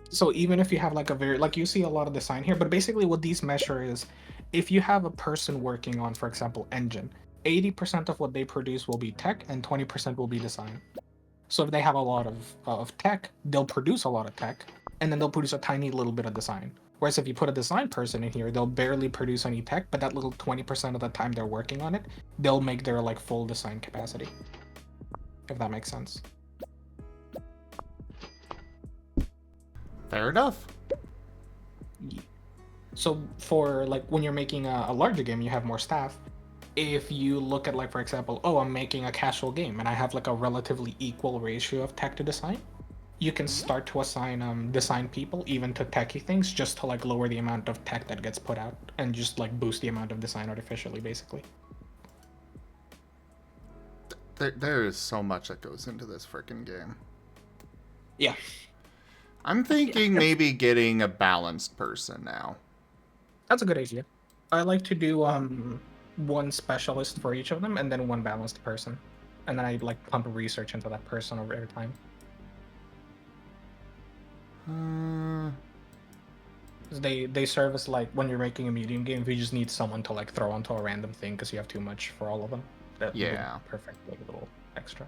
So even if you have like a very like you see a lot of design here, but basically what these measure is if you have a person working on, for example, engine, 80% of what they produce will be tech and 20% will be design. So if they have a lot of tech, they'll produce a lot of tech, and then they'll produce a tiny little bit of design. Whereas if you put a design person in here, they'll barely produce any tech, but that little 20% of the time they're working on it, they'll make their like full design capacity. If that makes sense. Fair enough. So for like when you're making a larger game, you have more staff. If you look at like for example, oh, I'm making a casual game and I have like a relatively equal ratio of tech to design, you can start to assign design people even to techie things just to like lower the amount of tech that gets put out and just like boost the amount of design artificially, basically. There is so much that goes into this freaking game. Yeah. I'm thinking maybe getting a balanced person now. That's a good idea. I like to do one specialist for each of them and then one balanced person. And then I like pump research into that person over time. They serve as like when you're making a medium game, if you just need someone to like throw onto a random thing because you have too much for all of them. That would be perfect, like a little extra.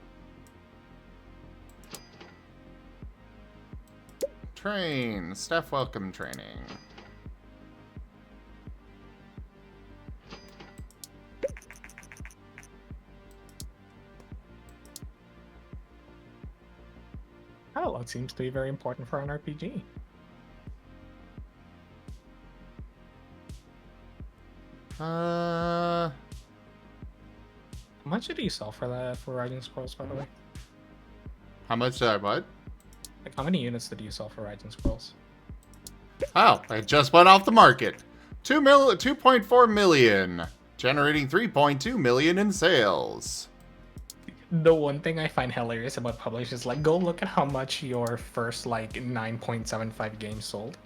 Train. Staff welcome training. Dialogue seems to be very important for an RPG. How much did you sell for that for Rising Scrolls, by the way? How much did I what? Like how many units did you sell for Rising Scrolls? Oh, it just went off the market. 2.4 million, generating 3.2 million in sales. The one thing I find hilarious about publishers is like, go look at how much your first like 9.75 games sold,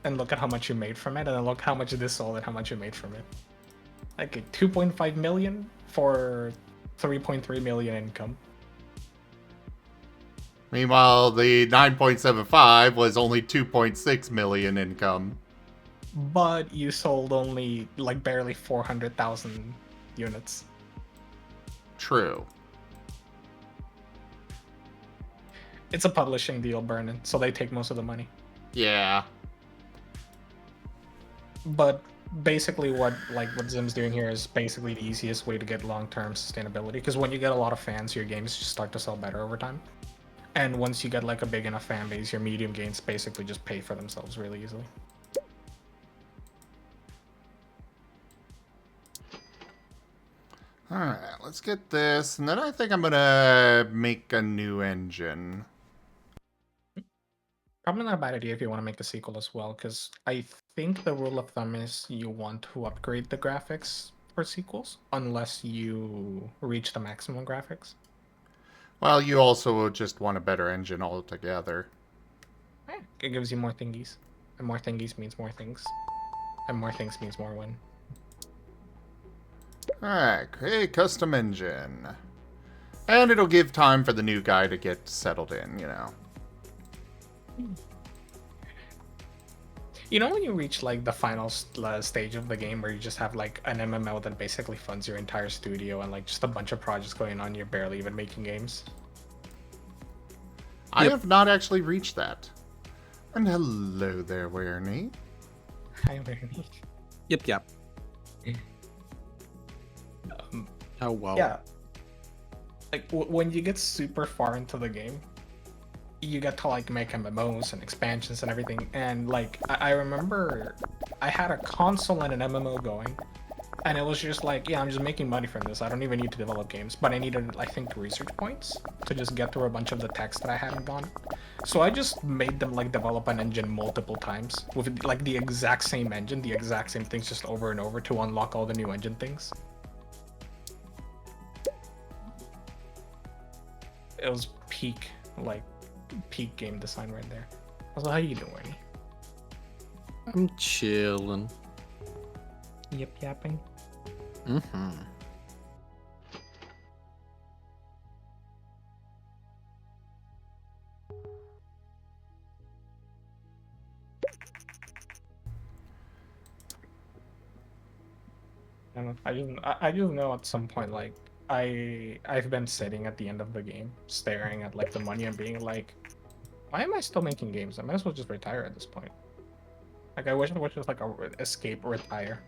and look at how much you made from it, and then look how much this sold and how much you made from it. Like 2.5 million for 3.3 million income. Meanwhile, the 9.75 was only 2.6 million income. But you sold only like barely 400,000 units. True. It's a publishing deal, Burnin, so they take most of the money. Yeah. But basically what Zim's doing here is basically the easiest way to get long-term sustainability, because when you get a lot of fans, your games just start to sell better over time. And once you get like a big enough fan base, your medium games basically just pay for themselves really easily. Alright, let's get this, and then I think I'm gonna make a new engine. Probably not a bad idea if you want to make a sequel as well, because I think the rule of thumb is you want to upgrade the graphics for sequels, unless you reach the maximum graphics. Well, you also just want a better engine altogether. It gives you more thingies, and more thingies means more things. And more things means more win. Alright, create custom engine. And it'll give time for the new guy to get settled in, you know. You know when you reach like the final stage of the game where you just have like an MMO that basically funds your entire studio and like just a bunch of projects going on, you're barely even making games? I have not actually reached that. And hello there, Werny. Hi, Bernie. Yep. How well? Yeah. Like when you get super far into the game, you get to like make MMOs and expansions and everything. And like I remember I had a console and an MMO going, and it was just like, yeah, I'm just making money from this. I don't even need to develop games, but I needed, I think, research points to just get through a bunch of the text that I hadn't gone. So I just made them like develop an engine multiple times with like the exact same engine, the exact same things, just over and over to unlock all the new engine things. It was peak game design right there. Also, how you doing, Ernie? I'm chilling. Yip yapping. Mm-hmm. I just know at some point, like, I've been sitting at the end of the game, staring at like the money and being like, why am I still making games? I might as well just retire at this point. Like, I wish it was just like a escape retire.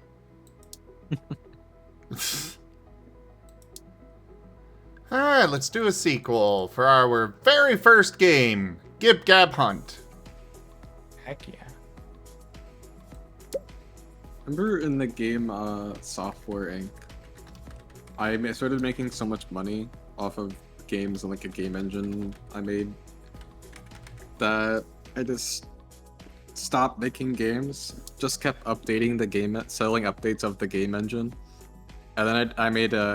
Alright, let's do a sequel for our very first game, Gip Gab Hunt. Heck yeah. Remember in the game Software Inc. I started making so much money off of games and like a game engine I made that I just stopped making games. Just kept updating the game, selling updates of the game engine. And then I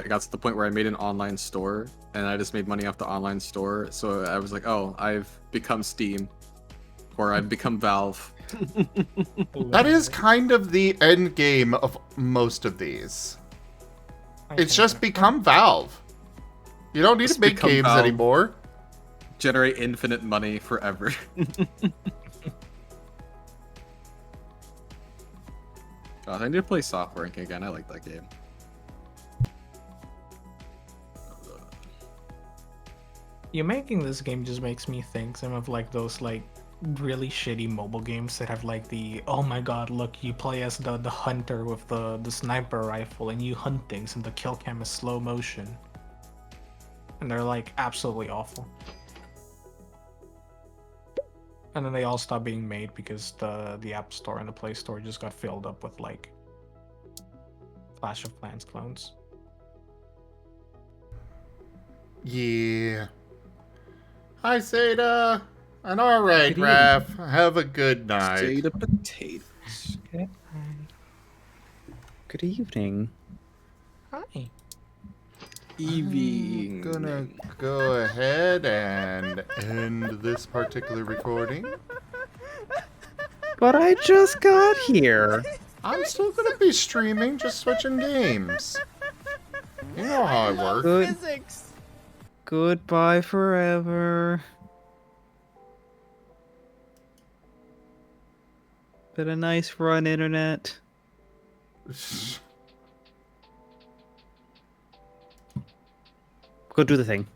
got to the point where I made an online store, and I just made money off the online store. So I was like, oh, I've become Steam, or I've become Valve. That is kind of the end game of most of these. It's just become Valve. You don't need to make games Valve. anymore. Generate infinite money forever. God, I need to play Software Inc. again. I like that game. You making this game just makes me think some of like those like really shitty mobile games that have like the, oh my god, look, you play as the hunter with the sniper rifle and you hunt things and the kill cam is slow motion. And they're like absolutely awful. And then they all stopped being made because the App Store and the Play Store just got filled up with like Clash of Clans clones. Yeah. Hi, Seda. And alright, Raph. Have a good night. Potato potatoes. Good evening. Hi. I'm gonna go ahead and end this particular recording. But I just got here. I'm still gonna be streaming, just switching games. You know how I work. Goodbye forever. Been a nice run, internet. Go do the thing.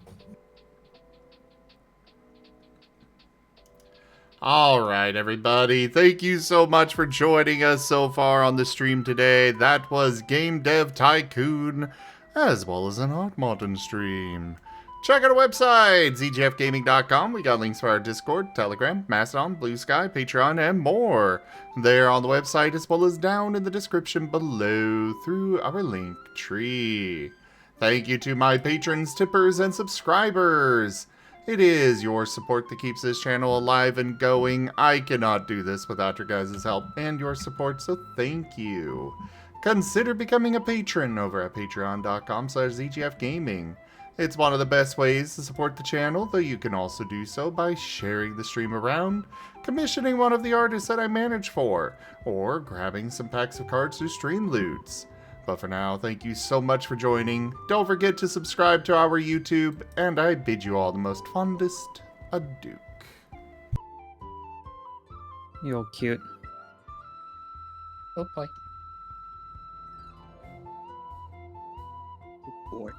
Alright, everybody. Thank you so much for joining us so far on the stream today. That was Game Dev Tycoon, as well as an Art Marten stream. Check out our website, zgfgaming.com. We got links for our Discord, Telegram, Mastodon, Blue Sky, Patreon, and more. There on the website, as well as down in the description below through our link tree. Thank you to my patrons, tippers, and subscribers. It is your support that keeps this channel alive and going. I cannot do this without your guys' help and your support, so thank you. Consider becoming a patron over at patreon.com/zgfgaming. It's one of the best ways to support the channel, though you can also do so by sharing the stream around, commissioning one of the artists that I manage for, or grabbing some packs of cards through stream loots. But for now, thank you so much for joining. Don't forget to subscribe to our YouTube, and I bid you all the most fondest adieu. You're cute. Oh boy. Boy.